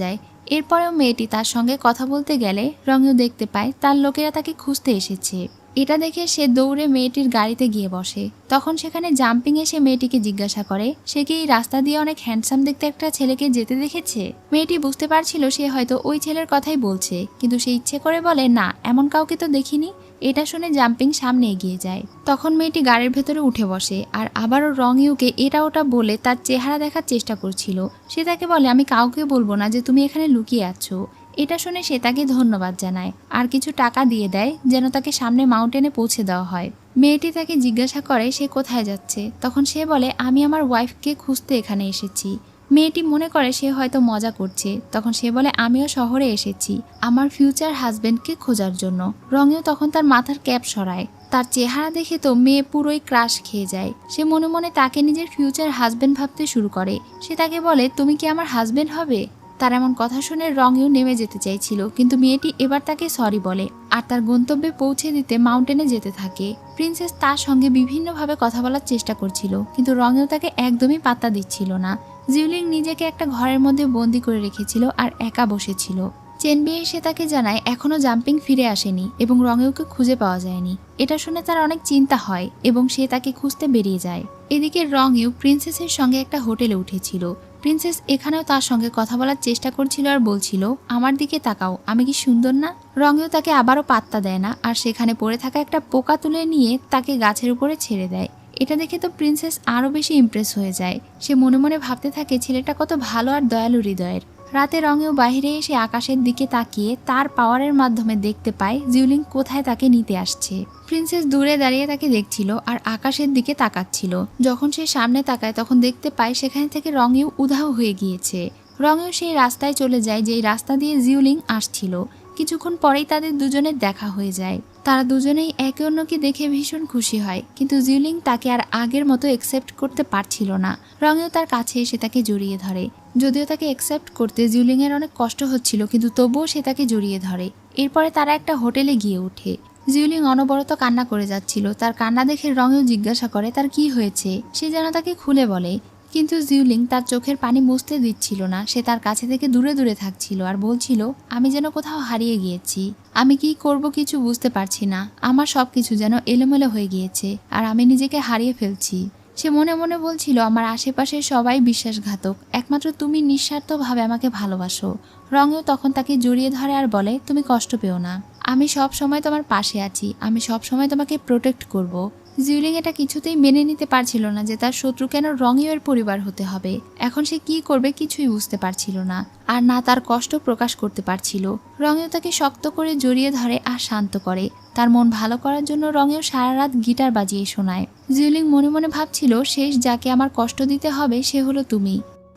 যায়। এরপরেও মেয়েটি তার সঙ্গে কথা বলতে গেলে রঙেও দেখতে পায় তার লোকেরা তাকে খুঁজতে এসেছে। এটা দেখে সে দৌড়ে মেয়েটির গাড়িতে গিয়ে বসে। তখন সেখানে জাম্পিং এসে মেয়েটিকে জিজ্ঞাসা করে সে কি এই রাস্তা দিয়ে অনেক হ্যান্ডসাম দেখতে একটা ছেলেকে যেতে দেখেছে। মেয়েটি বুঝতে পারছিল সে হয়তো ওই ছেলের কথাই বলছে, কিন্তু সে ইচ্ছে করে বলে না, এমন কাউকে তো দেখিনি। এটা শুনে জাম্পিং সামনে এগিয়ে যায়। তখন মেয়েটি গাড়ির ভেতরে উঠে বসে আর আবারও রঙিউকে এটা ওটা বলে তার চেহারা দেখার চেষ্টা করছিল। সে তাকে বলে আমি কাউকে বলবো না যে তুমি এখানে লুকিয়ে আছো। এটা শুনে সে তাকে ধন্যবাদ জানায় আর কিছু টাকা দিয়ে দেয় যেন তাকে সামনে মাউন্টেনে পৌঁছে দেওয়া হয়। মেয়েটি তাকে জিজ্ঞাসা করে সে কোথায় যাচ্ছে। তখন সে বলে আমি আমার ওয়াইফকে খুঁজতে এখানে এসেছি। মেয়েটি মনে করে সে হয়তো মজা করছে। তখন সে বলে আমিও শহরে এসেছি আমার ফিউচার হাজবেন্ডকে খোঁজার জন্য। রঙেও তখন তার মাথার ক্যাপ সরায়। তার চেহারা দেখে তো মেয়ে পুরোই ক্রাশ খেয়ে যায়। সে মনে মনে তাকে নিজের ফিউচার হাজবেন্ড ভাবতে শুরু করে। সে তাকে বলে তুমি কি আমার হাজবেন্ড হবে। তার এমন কথা শুনে রঙেও নেমে যেতে চাইছিল, কিন্তু মেয়েটি এবার তাকে সরি বলে আর তার গন্তব্যে পৌঁছে দিতে মাউন্টেনে যেতে থাকে। প্রিন্সেস তার সঙ্গে বিভিন্নভাবে কথা বলার চেষ্টা করছিল, কিন্তু রঙেও তাকে একদমই পাত্তা দিচ্ছিল না। জিউলিং নিজেকে একটা ঘরের মধ্যে বন্দি করে রেখেছিল আর একা বসেছিল। চেনবি এসে তাকে জানায় এখনো জাম্পিং ফিরে আসেনি এবং রঙেওকে খুঁজে পাওয়া যায়নি। এটা শুনে তার অনেক চিন্তা হয় এবং সে তাকে খুঁজতে বেরিয়ে যায়। এদিকে রঙেও প্রিন্সেসের সঙ্গে একটা হোটেলে উঠেছিল। প্রিন্সেস এখানেও তার সঙ্গে কথা বলার চেষ্টা করছিল আর বলছিল আমার দিকে তাকাও, আমি কি সুন্দর না। রঙেও তাকে আবারও পাত্তা দেয় না আর সেখানে পড়ে থাকা একটা পোকা তুলে নিয়ে তাকে গাছের উপরে ছেড়ে দেয়। এটা দেখে তো প্রিন্সেস আরও বেশি ইমপ্রেস হয়ে যায়। সে মনে মনে ভাবতে থাকে ছেলেটা কত ভালো আর দয়ালু হৃদয়ের। রাতে রঙেও বাইরে এসে আকাশের দিকে তাকিয়ে তার পাওয়ারের মাধ্যমে দেখতে পায় জিউলিং কোথায় তাকে নিতে আসছে। প্রিন্সেস দূরে দাঁড়িয়ে তাকে দেখছিল আর আকাশের দিকে তাকাচ্ছিল। যখন সে সামনে তাকায় তখন দেখতে পায় সেখান থেকে রঙেও উধাও হয়ে গিয়েছে। রঙেও সেই রাস্তায় চলে যায় যেই রাস্তা দিয়ে জিউলিং আসছিল। কিছুক্ষণ পরেই তাদের দুজনের দেখা হয়ে যায়। তারা দুজনেই একে অন্যকে দেখে ভীষণ খুশি হয়, কিন্তু জিউলিং তাকে আর আগের মতো একসেপ্ট করতে পারছিল না। রঙেও তার কাছে এসে তাকে জড়িয়ে ধরে। যদিও তাকে একসেপ্ট করতে জিউলিং এর অনেক কষ্ট হচ্ছিল, কিন্তু তবুও সে তাকে জড়িয়ে ধরে। এরপরে তারা একটা হোটেলে গিয়ে ওঠে। জিউলিং অনবরত কান্না করে যাচ্ছিল। তার কান্না দেখে রঙেও জিজ্ঞাসা করে তার কি হয়েছে। সে যেন তাকে খুলে বলে, কিন্তু জিউলিং তার চোখের পানি মুছতে দিচ্ছিল না। সে তার কাছে থেকে দূরে দূরে থাকছিল আর বলছিল আমি যেন কোথাও হারিয়ে গিয়েছি। আমি কি করব কিছু বুঝতে পারছি না। আমার সবকিছু যেন এলোমেলো হয়ে গিয়েছে আর আমি নিজেকে হারিয়ে ফেলছি। সে মনে মনে বলছিল আমার আশেপাশে সবাই বিশ্বাসঘাতক, একমাত্র তুমি নিঃস্বার্থভাবে আমাকে ভালোবাসো। রঙেও তখন তাকে জড়িয়ে ধরে আর বলে তুমি কষ্ট পেও না, আমি সব সময় তোমার পাশে আছি, আমি সব সময় তোমাকে প্রোটেক্ট করব। জিউলিং এটা কিছুতেই মেনে নিতে পারছিল না যে তার শত্রু কেন রঙের পরিবার হতে হবে। এখন সে কি করবে কিছুই বুঝতে পারছিল না, আর না তার কষ্ট প্রকাশ করতে পারছিল। রঙেও তাকে শক্ত করে জড়িয়ে ধরে আর শান্ত করে। তার মন ভালো করার জন্য রঙেও সারা রাত গিটার বাজিয়ে শোনায়। জিউলিং মনে মনে ভাবছিল শেষ যাকে আমার কষ্ট দিতে হবে সে হলো তুমি।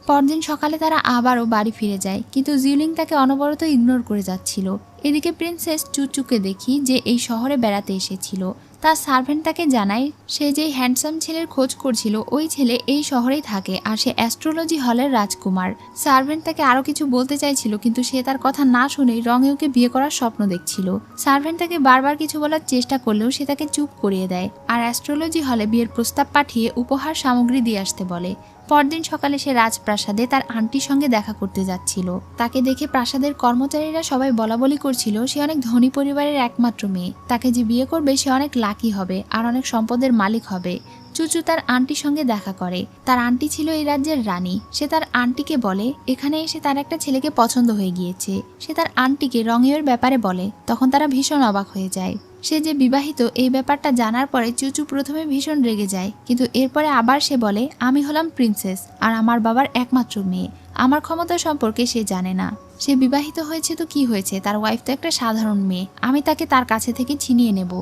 পরদিন সকালে তারা আবারও বাড়ি ফিরে যায়, কিন্তু জিউলিং তাকে অনবরত ইগনোর করে যাচ্ছিল। এদিকে প্রিন্সেস চুচুকে দেখি যে এই শহরে বেড়াতে এসেছিল। তার সার্ভেন্ট তাকে জানায় সে যেই হ্যান্ডসাম ছেলের খোঁজ করছিল ওই ছেলে এই শহরেই থাকে আর সে অ্যাস্ট্রোলজি হলের রাজকুমার। সার্ভেন্ট তাকে আরো কিছু বলতে চাইছিল, কিন্তু সে তার কথা না শুনেই রঙেওকে বিয়ে করার স্বপ্ন দেখছিল। সার্ভেন্ট তাকে বারবার কিছু বলার চেষ্টা করলেও সে তাকে চুপ করিয়ে দেয় আর অ্যাস্ট্রোলজি হলে বিয়ের প্রস্তাব পাঠিয়ে উপহার সামগ্রী দিয়ে আসতে বলে। পরদিন সকালে সে রাজপ্রাসাদে তার আন্টির সঙ্গে দেখা করতে যাচ্ছিল। তাকে দেখে প্রাসাদের কর্মচারীরা সবাই বলাবলি করছিল সে অনেক ধনী পরিবারের একমাত্র মেয়ে। তাকে যে বিয়ে করবে সে অনেক লাকি হবে আর অনেক সম্পদের মালিক হবে। চুচু তার আন্টির সঙ্গে দেখা করে। তার আন্টি ছিল এই রাজ্যের রানী। সে তার আন্টিকে বলে এখানে এসে তার একটা ছেলেকে পছন্দ হয়ে গিয়েছে। সে তার আন্টিকে রঙের ব্যাপারে বলে। তখন তারা ভীষণ অবাক হয়ে যায়। সে যে বিবাহিত এই ব্যাপারটা জানার পরে চুচু প্রথমে ভীষণ রেগে যায়, কিন্তু এরপরে আবার সে বলে আমি হলাম প্রিন্সেস আর আমার বাবার একমাত্র মেয়ে, আমার ক্ষমতা সম্পর্কে সে জানে না। সে বিবাহিত হয়েছে তো কি হয়েছে, তার ওয়াইফ তো একটা সাধারণ মেয়ে, আমি তাকে তার কাছে থেকে ছিনিয়ে নেব।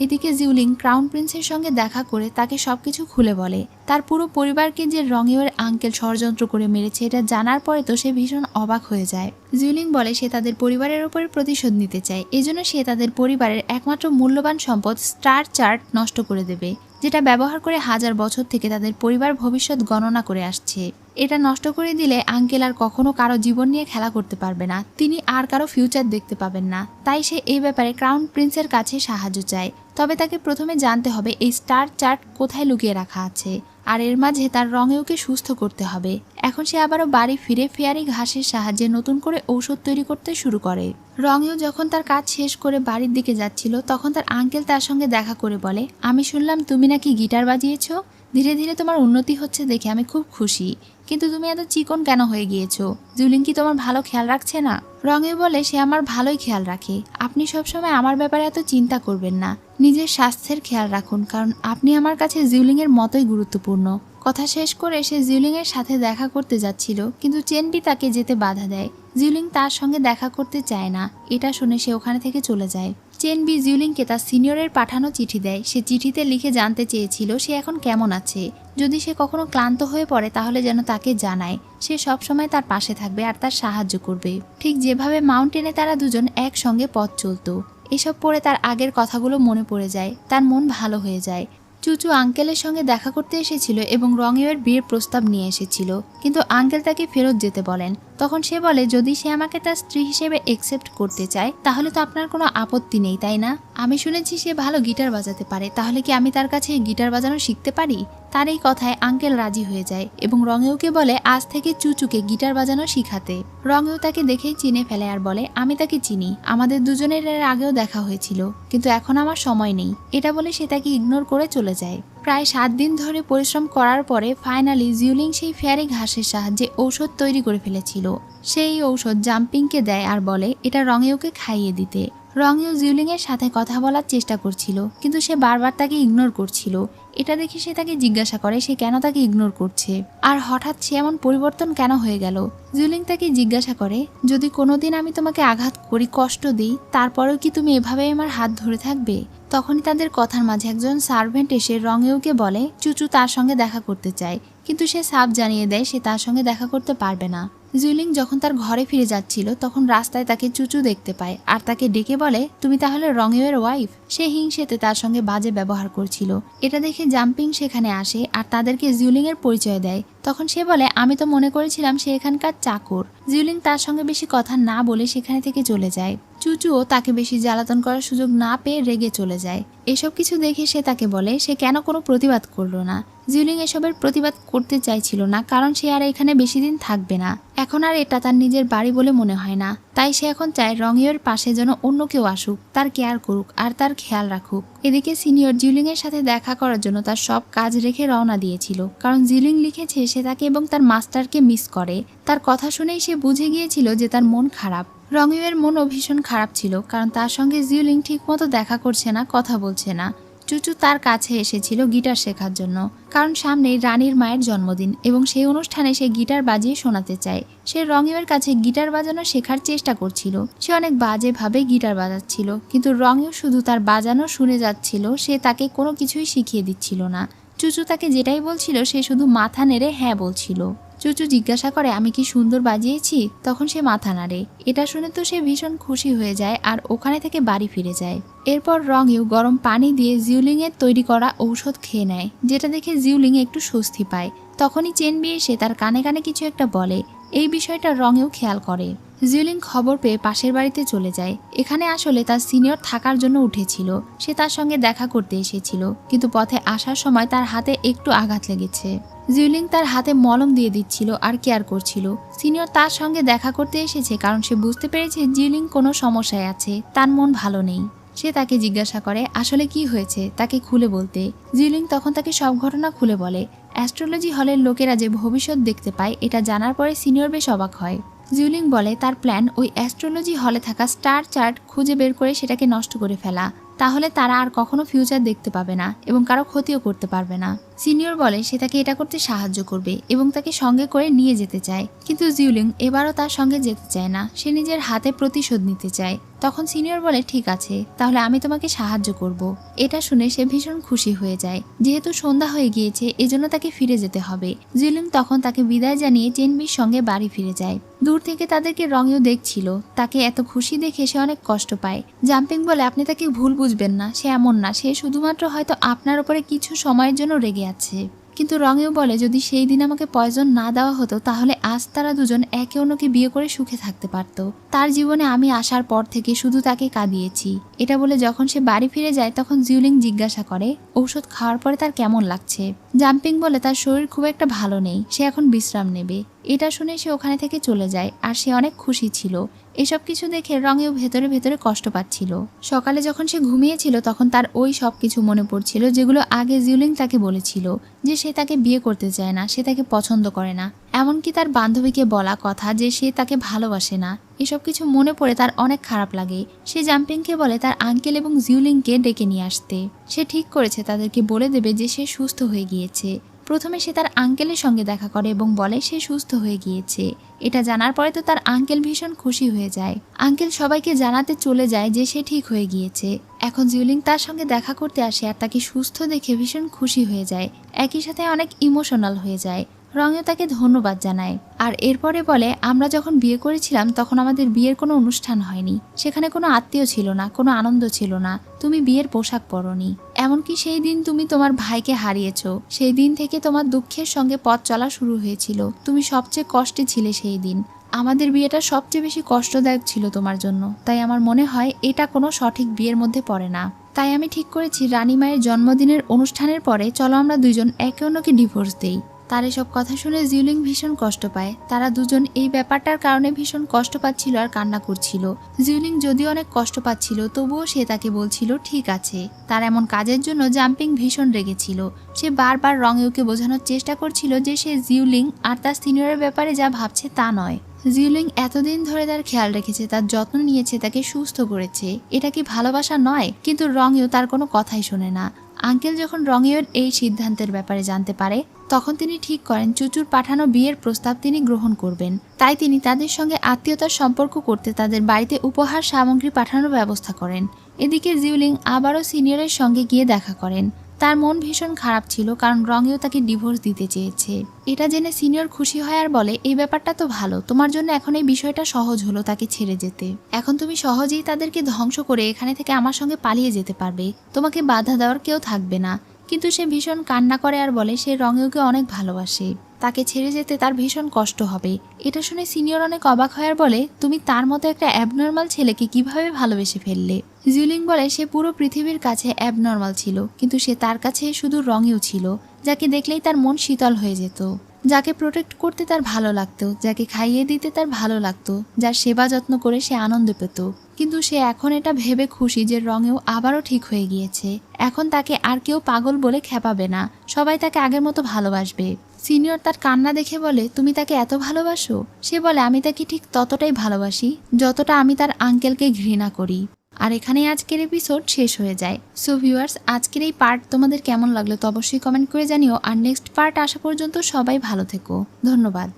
এদিকে জিউলিং ক্রাউন প্রিন্সের সঙ্গে দেখা করে তাকে সবকিছু খুলে বলে। তার পুরো পরিবারকে যে রঙের আঙ্কেল ষড়যন্ত্র করে মেরেছে এটা জানার পরে তো সে ভীষণ অবাক হয়ে যায়। জিউলিং বলে সে তাদের পরিবারের উপরে প্রতিশোধ নিতে চায়, এজন্য সে তাদের পরিবারের একমাত্র মূল্যবান সম্পদ স্টার চার্ট নষ্ট করে দেবে। যেটা ব্যবহার করে হাজার বছর থেকে তাদের পরিবার ভবিষ্যৎ গণনা করে আসছে। এটা নষ্ট করে দিলে আঙ্কেল আর কখনো কারো জীবন নিয়ে খেলা করতে পারবে না, তিনি আর কারো ফিউচার দেখতে পাবেন না। তাই সে এই ব্যাপারে ক্রাউন প্রিন্সের কাছে সাহায্য চায়। তবে তাকে প্রথমে জানতে হবে এই স্টার চার্ট কোথায় লুকিয়ে রাখা আছে, আর এর মাঝে তার রঙেওকে সুস্থ করতে হবে। এখন সে আবারও বাড়ি ফিরে ফেয়ারি ঘাসের সাহায্যে নতুন করে ঔষধ তৈরি করতে শুরু করে। রঙেও যখন তার কাজ শেষ করে বাড়ির দিকে যাচ্ছিল, তখন তার আঙ্কেল তার সঙ্গে দেখা করে বলে, আমি শুনলাম তুমি নাকি গিটার বাজিয়েছো, ধীরে ধীরে তোমার উন্নতি হচ্ছে দেখে আমি খুব খুশি, কিন্তু তুমি এত চিকন কেন হয়ে গিয়েছো? জুলিং কি তোমার ভালো খেয়াল রাখছে না? রঙে বলে, সে আমার ভালোই খেয়াল রাখে, আপনি সবসময় আমার ব্যাপারে এত চিন্তা করবেন না, নিজের স্বাস্থ্যের খেয়াল রাখুন, কারণ আপনি আমার কাছে জিউলিং এর মতোই গুরুত্বপূর্ণ। কথা শেষ করে সে জিউলিং এর সাথে দেখা করতে যাচ্ছিল, কিন্তু চেনবি তাকে যেতে বাধা দেয়। জিউলিং তার সঙ্গে দেখা করতে চায় না। এটা শুনে সে ওখানে থেকে চলে যায়। চেনবি জিউলিংকে তার সিনিয়রের পাঠানো চিঠি দেয়। সে চিঠিতে লিখে জানতে চেয়েছিল সে এখন কেমন আছে, যদি সে কখনো ক্লান্ত হয়ে পড়ে তাহলে যেন তাকে জানায়। সে সবসময় তার পাশে থাকবে আর তার সাহায্য করবে, ঠিক যেভাবে মাউন্টেনে তারা দুজন একসঙ্গে পথ চলতো। এসব পড়ে তার আগের কথাগুলো মনে পড়ে যায়, তার মন ভালো হয়ে যায়। চুচু আঙ্কেলের সঙ্গে দেখা করতে এসেছিল এবং রঙের বিয়ের প্রস্তাব নিয়ে এসেছিল, কিন্তু আঙ্কেল তাকে ফেরত যেতে বলেন। তখন সে বলে, যদি সে আমাকে তার স্ত্রী হিসেবে একসেপ্ট করতে চায় তাহলে তো আপনার কোনো আপত্তি নেই, তাই না? আমি শুনেছি সে ভালো গিটার বাজাতে পারে, তাহলে কি আমি তার কাছে গিটার বাজানো শিখতে পারি? তার এই কথায় আঙ্কেল রাজি হয়ে যায় এবং রঙেওকে বলে আজ থেকে চুচুকে গিটার বাজানো শিখাতে। রঙেও তাকে দেখেই চিনে ফেলে আর বলে, আমি তাকে চিনি, আমাদের দুজনের এর আগেও দেখা হয়েছিল, কিন্তু এখন আমার সময় নেই। এটা বলে সে তাকে ইগনোর করে চলে যায়। প্রায় 7 দিন ধরে পরিশ্রম করার পরে ফাইনালি জিউলিং সেই ফেয়ারি ঘাসের সাহায্যে ঔষধ তৈরি করে ফেলেছিল। সেই ঔষধ জাম্পিংকে দেয় আর বলে এটা রঙেওকে খাইয়ে দিতে। রঙেও জিউলিং এর সাথে কথা বলার চেষ্টা করছিল, কিন্তু সে বারবার তাকে ইগনোর করছিল। এটা দেখে সে তাকে জিজ্ঞাসা করে সে কেন তাকে ইগনোর করছে, আর হঠাৎ সে এমন পরিবর্তন কেন হয়ে গেল। জিউলিং তাকে জিজ্ঞাসা করে, যদি কোনোদিন আমি তোমাকে আঘাত করি, কষ্ট দিই, তারপরেও কি তুমি এভাবে আমার হাত ধরে থাকবে? তখনই তাদের কথার মাঝে একজন সার্ভেন্ট এসে রঙেওকে বলে চুচু তার সঙ্গে দেখা করতে চায়, কিন্তু সে সাফ জানিয়ে দেয় সে তার সঙ্গে দেখা করতে পারবে না। জিউলিং যখন তার ঘরে ফিরে যাচ্ছিল তখন রাস্তায় তাকে চুচু দেখতে পায় আর তাকে ডেকে বলে, তুমি তাহলে রঙের ওয়াইফ? সে হিংসেতে তার সঙ্গে বাজে ব্যবহার করছিল। এটা দেখে জাম্পিং সেখানে আসে আর তাদেরকে জিউলিং এর পরিচয় দেয়। তখন সে বলে, আমি তো মনে করেছিলাম সে এখানকার চাকর। জিউলিং তার সঙ্গে বেশি কথা না বলে সেখানে থেকে চলে যায়। চুচুও তাকে বেশি জ্বালাতন করার সুযোগ না পেয়ে রেগে চলে যায়। এসব কিছু দেখে সে তাকে বলে সে কেন কোনো প্রতিবাদ করলো না। জিউলিং এসবের প্রতিবাদ করতে চাইছিল না, কারণ সে আর এখানে বেশি দিন থাকবে না। এখন আর এটা তার নিজের বাড়ি বলে মনে হয় না, তাই সে এখন চায় রঙের পাশে যেন অন্য কেউ আসুক, তার কেয়ার করুক আর তার খেয়াল রাখুক। এদিকে সিনিয়র জিউলিং এর সাথে দেখা করার জন্য তার সব কাজ রেখে রওনা দিয়েছিল, কারণ জিউলিং লিখেছে সে তাকে এবং তার মাস্টারকে মিস করে। তার কথা শুনেই সে বুঝে গিয়েছিল যে তার মন খারাপ। রঙের মনও ভীষণ খারাপ ছিল, কারণ তার সঙ্গে জিউলিং ঠিকমতো দেখা করছে না, কথা বলছে না। চুচু তার কাছে এসেছিল গিটার শেখার জন্য, কারণ সামনেই রানীর মায়ের জন্মদিন এবং সেই অনুষ্ঠানে সে গিটার বাজিয়ে শোনাতে চায়। সে রঙের কাছে গিটার বাজানো শেখার চেষ্টা করছিল। সে অনেক বাজেভাবে গিটার বাজাচ্ছিল, কিন্তু রঙেও শুধু তার বাজানো শুনে যাচ্ছিল, সে তাকে কোনো কিছুই শিখিয়ে দিচ্ছিল না। চুচু তাকে যেটাই বলছিল সে শুধু মাথা নেড়ে হ্যাঁ বলছিল। চুচু জিজ্ঞাসা করে, আমি কি সুন্দর বাজিয়েছি? তখন সে মাথা নাড়ে। এটা শুনে তো সে ভীষণ খুশি হয়ে যায় আর ওখানে থেকে বাড়ি ফিরে যায়। এরপর রঙেও গরম পানি দিয়ে জিউলিং এর তৈরি করা ঔষধ খেয়ে নেয়, যেটা দেখে জিউলিং একটু স্বস্তি পায়। তখনই চেনবি এসে তার কানে কানে কিছু একটা বলে। এই বিষয়টা রঙেও খেয়াল করে। জিউলিং খবর পেয়ে পাশের বাড়িতে চলে যায়। এখানে আসলে তার সিনিয়র থাকার জন্য উঠেছিল। সে তার সঙ্গে দেখা করতে এসেছিল, কিন্তু পথে আসার সময় তার হাতে একটু আঘাত লেগেছে। জিউলিং তার হাতে মলম দিয়ে দিচ্ছিল আর কেয়ার করছিল। সিনিয়র তার সঙ্গে দেখা করতে এসেছে কারণ সে বুঝতে পেরেছে জিউলিং কোনো সমস্যায় আছে, তার মন ভালো নেই। সে তাকে জিজ্ঞাসা করে আসলে কি হয়েছে, তাকে খুলে বলতে। জিউলিং তখন তাকে সব ঘটনা খুলে বলে। অ্যাস্ট্রোলজি হলের লোকেরা যে ভবিষ্যৎ দেখতে পায় এটা জানার পরে সিনিয়র বেশ অবাক হয়। জিউলিং বলে তার প্ল্যান ওই অ্যাস্ট্রোলজি হলে থাকা স্টার চার্ট খুঁজে বের করে সেটাকে নষ্ট করে ফেলা, তাহলে তারা আর কখনো ফিউচার দেখতে পাবে না এবং কারো ক্ষতিও করতে পারবে না। সিনিয়র বলে সে তাকে এটা করতে সাহায্য করবে এবং তাকে সঙ্গে করে নিয়ে যেতে চায়, কিন্তু জিউলিং এবারও তার সঙ্গে যেতে চায় না। সে নিজের হাতে প্রতিশোধ নিতে চায়। তখন সিনিয়র বলে ঠিক আছে, তাহলে আমি তোমাকে সাহায্য করব। এটা শুনে সে ভীষণ খুশি হয়ে যায়। যেহেতু সন্ধ্যা হয়ে গিয়েছে এজন্য তাকে ফিরে যেতে হবে। জিউলিং তখন তাকে বিদায় জানিয়ে চেনবির সঙ্গে বাড়ি ফিরে যায়। দূর থেকে তাদেরকে রঙেও দেখছিল। তাকে এত খুশি দেখে সে অনেক কষ্ট পায়। জাম্পিং বলে আপনি তাকে ভুল বুঝবেন না, সে এমন না, সে শুধুমাত্র হয়তো আপনার উপরে কিছু সময়ের জন্য রেগে আছে। কিন্তু রঙেও বলে যদি সেই দিন আমাকে পয়জন না দেওয়া হতো তাহলে আজ তারা দুজন একে অন্যকে বিয়ে করে সুখে থাকতে পারত। তার জীবনে আমি আসার পর থেকে শুধু তাকে কাঁদিয়েছি। এটা বলে যখন সে বাড়ি ফিরে যায় তখন জিউলিং জিজ্ঞাসা করে ঔষধ খাওয়ার পরে তার কেমন লাগছে। জাম্পিং বলে তার শরীর খুব একটা ভালো নেই, সে এখন বিশ্রাম নেবে। এটা শুনে সে ওখানে থেকে চলে যায় আর সে অনেক খুশি ছিল। এসব কিছু দেখে রঙেও ভেতরে ভেতরে কষ্ট পাচ্ছিল। সকালে যখন সে ঘুমিয়েছিল তখন তার ওই সব কিছু মনে পড়ছিল যেগুলো আগে জিউলিং তাকে বলেছিল, যে সে তাকে বিয়ে করতে চায় না, সে তাকে পছন্দ করে না, এমনকি তার বান্ধবীকে বলা কথা যে সে তাকে ভালোবাসে না। এসব কিছু মনে পড়ে তার অনেক খারাপ লাগে। সে জাম্পিংকে বলে তার আঙ্কেল এবং জিউলিংকে ডেকে নিয়ে আসতে। সে ঠিক করেছে তাদেরকে বলে দেবে যে সে সুস্থ হয়ে গিয়েছে। প্রথমে সে তার আঙ্কেলের সঙ্গে দেখা করে এবং বলে সে সুস্থ হয়ে গিয়েছে। এটা জানার পরে তো তার আঙ্কেল ভীষণ খুশি হয়ে যায়। আঙ্কেল সবাইকে জানাতে চলে যায় যে সে ঠিক হয়ে গিয়েছে। এখন জিউলিং তার সঙ্গে দেখা করতে আসে আর তাকে সুস্থ দেখে ভীষণ খুশি হয়ে যায়, একই সাথে অনেক ইমোশনাল হয়ে যায়। রঙেও তাকে ধন্যবাদ জানায় আর এরপরে বলে আমরা যখন বিয়ে করেছিলাম তখন আমাদের বিয়ের কোনো অনুষ্ঠান হয়নি, সেখানে কোনো আত্মীয় ছিল না, কোনো আনন্দ ছিল না, তুমি বিয়ের পোশাক পরনি, এমনকি সেই দিন তুমি তোমার ভাইকে হারিয়েছ। সেই দিন থেকে তোমার দুঃখের সঙ্গে পথ চলা শুরু হয়েছিল। তুমি সবচেয়ে কষ্টে ছিলে সেই দিন। আমাদের বিয়েটা সবচেয়ে বেশি কষ্টদায়ক ছিল তোমার জন্য, তাই আমার মনে হয় এটা কোনো সঠিক বিয়ের মধ্যে পড়ে না। তাই আমি ঠিক করেছি রানীমায়ের জন্মদিনের অনুষ্ঠানের পরে চলো আমরা দুজন একে অন্যকে ডিভোর্স দেই। তার এসব কথা শুনে জিউলিং ভীষণ কষ্ট পায়। তারা দুজন এই ব্যাপারটার কারণে ভীষণ কষ্ট পাচ্ছিল আর কান্না করছিল। জিউলিং যদিও অনেক কষ্ট পাচ্ছিল তবুও সে তাকে বলছিল ঠিক আছে। তার এমন কাজের জন্য জাম্পিং ভীষণ রেগেছিল। সে বারবার রঙেওকে বোঝানোর চেষ্টা করছিল যে সে জিউলিং আর তার সিনিয়রের ব্যাপারে যা ভাবছে তা নয়। জিউলিং এতদিন ধরে তার খেয়াল রেখেছে, তার যত্ন নিয়েছে, তাকে সুস্থ করেছে। এটা কি ভালোবাসা নয়? কিন্তু রঙেও তার কোনো কথাই শোনে না। আঙ্কেল যখন রঙের এই সিদ্ধান্তের ব্যাপারে জানতে পারে তখন তিনি ঠিক করেন চুচুর পাঠানো বিয়ের প্রস্তাব তিনি গ্রহণ করবেন। তাই তিনি তাদের সঙ্গে আত্মীয়তার সম্পর্ক করতে তাদের বাড়িতে উপহার সামগ্রী পাঠানোর ব্যবস্থা করেন। এদিকে জিউলিং আবারও সিনিয়রের সঙ্গে গিয়ে দেখা করেন। তার মন ভীষণ খারাপ ছিল কারণ রঙেও তাকে ডিভোর্স দিতে চেয়েছে। এটা জেনে সিনিয়র খুশি হয় আর বলে এই ব্যাপারটা তো ভালো, তোমার জন্য এখন এই বিষয়টা সহজ হলো তাকে ছেড়ে যেতে। এখন তুমি সহজেই তাদেরকে ধ্বংস করে এখানে থেকে আমার সঙ্গে পালিয়ে যেতে পারবে, তোমাকে বাধা দেওয়ার কেউ থাকবে না। কিন্তু সে ভীষণ কান্না করে আর বলে সে রঙেওকে অনেক ভালোবাসে, তাকে ছেড়ে যেতে তার ভীষণ কষ্ট হবে। এটা শুনে সিনিয়র অনেক অবাক হয় আর বলে তুমি তার মতো একটা অ্যাবনর্মাল ছেলেকে কিভাবে ভালোবেসে ফেললে। জিউলিং বলে সে পুরো পৃথিবীর কাছে অ্যাবনর্মাল ছিল, কিন্তু সে তার কাছে শুধু রঙেও ছিল, যাকে দেখলেই তার মন শীতল হয়ে যেত, যাকে প্রোটেক্ট করতে তার ভালো লাগতো, যাকে খাইয়ে দিতে তার ভালো লাগতো, যার সেবা যত্ন করে সে আনন্দ পেত। কিন্তু সে এখন এটা ভেবে খুশি যে রঙেও আবারও ঠিক হয়ে গিয়েছে। এখন তাকে আর কেউ পাগল বলে খেপাবে না, সবাই তাকে আগের মতো ভালোবাসবে। সিনিয়র তার কান্না দেখে বলে তুমি তাকে এত ভালোবাসো? সে বলে আমি তাকে ঠিক ততটাই ভালোবাসি যতটা আমি তার আঙ্কেলকে ঘৃণা করি। আর এখানেই আজকের এপিসোড শেষ হয়ে যায়। সো ভিউয়ার্স, আজকের এই পার্ট তোমাদের কেমন লাগলো তো অবশ্যই কমেন্ট করে জানিও। আর নেক্সট পার্ট আসা পর্যন্ত সবাই ভালো থেকো। ধন্যবাদ।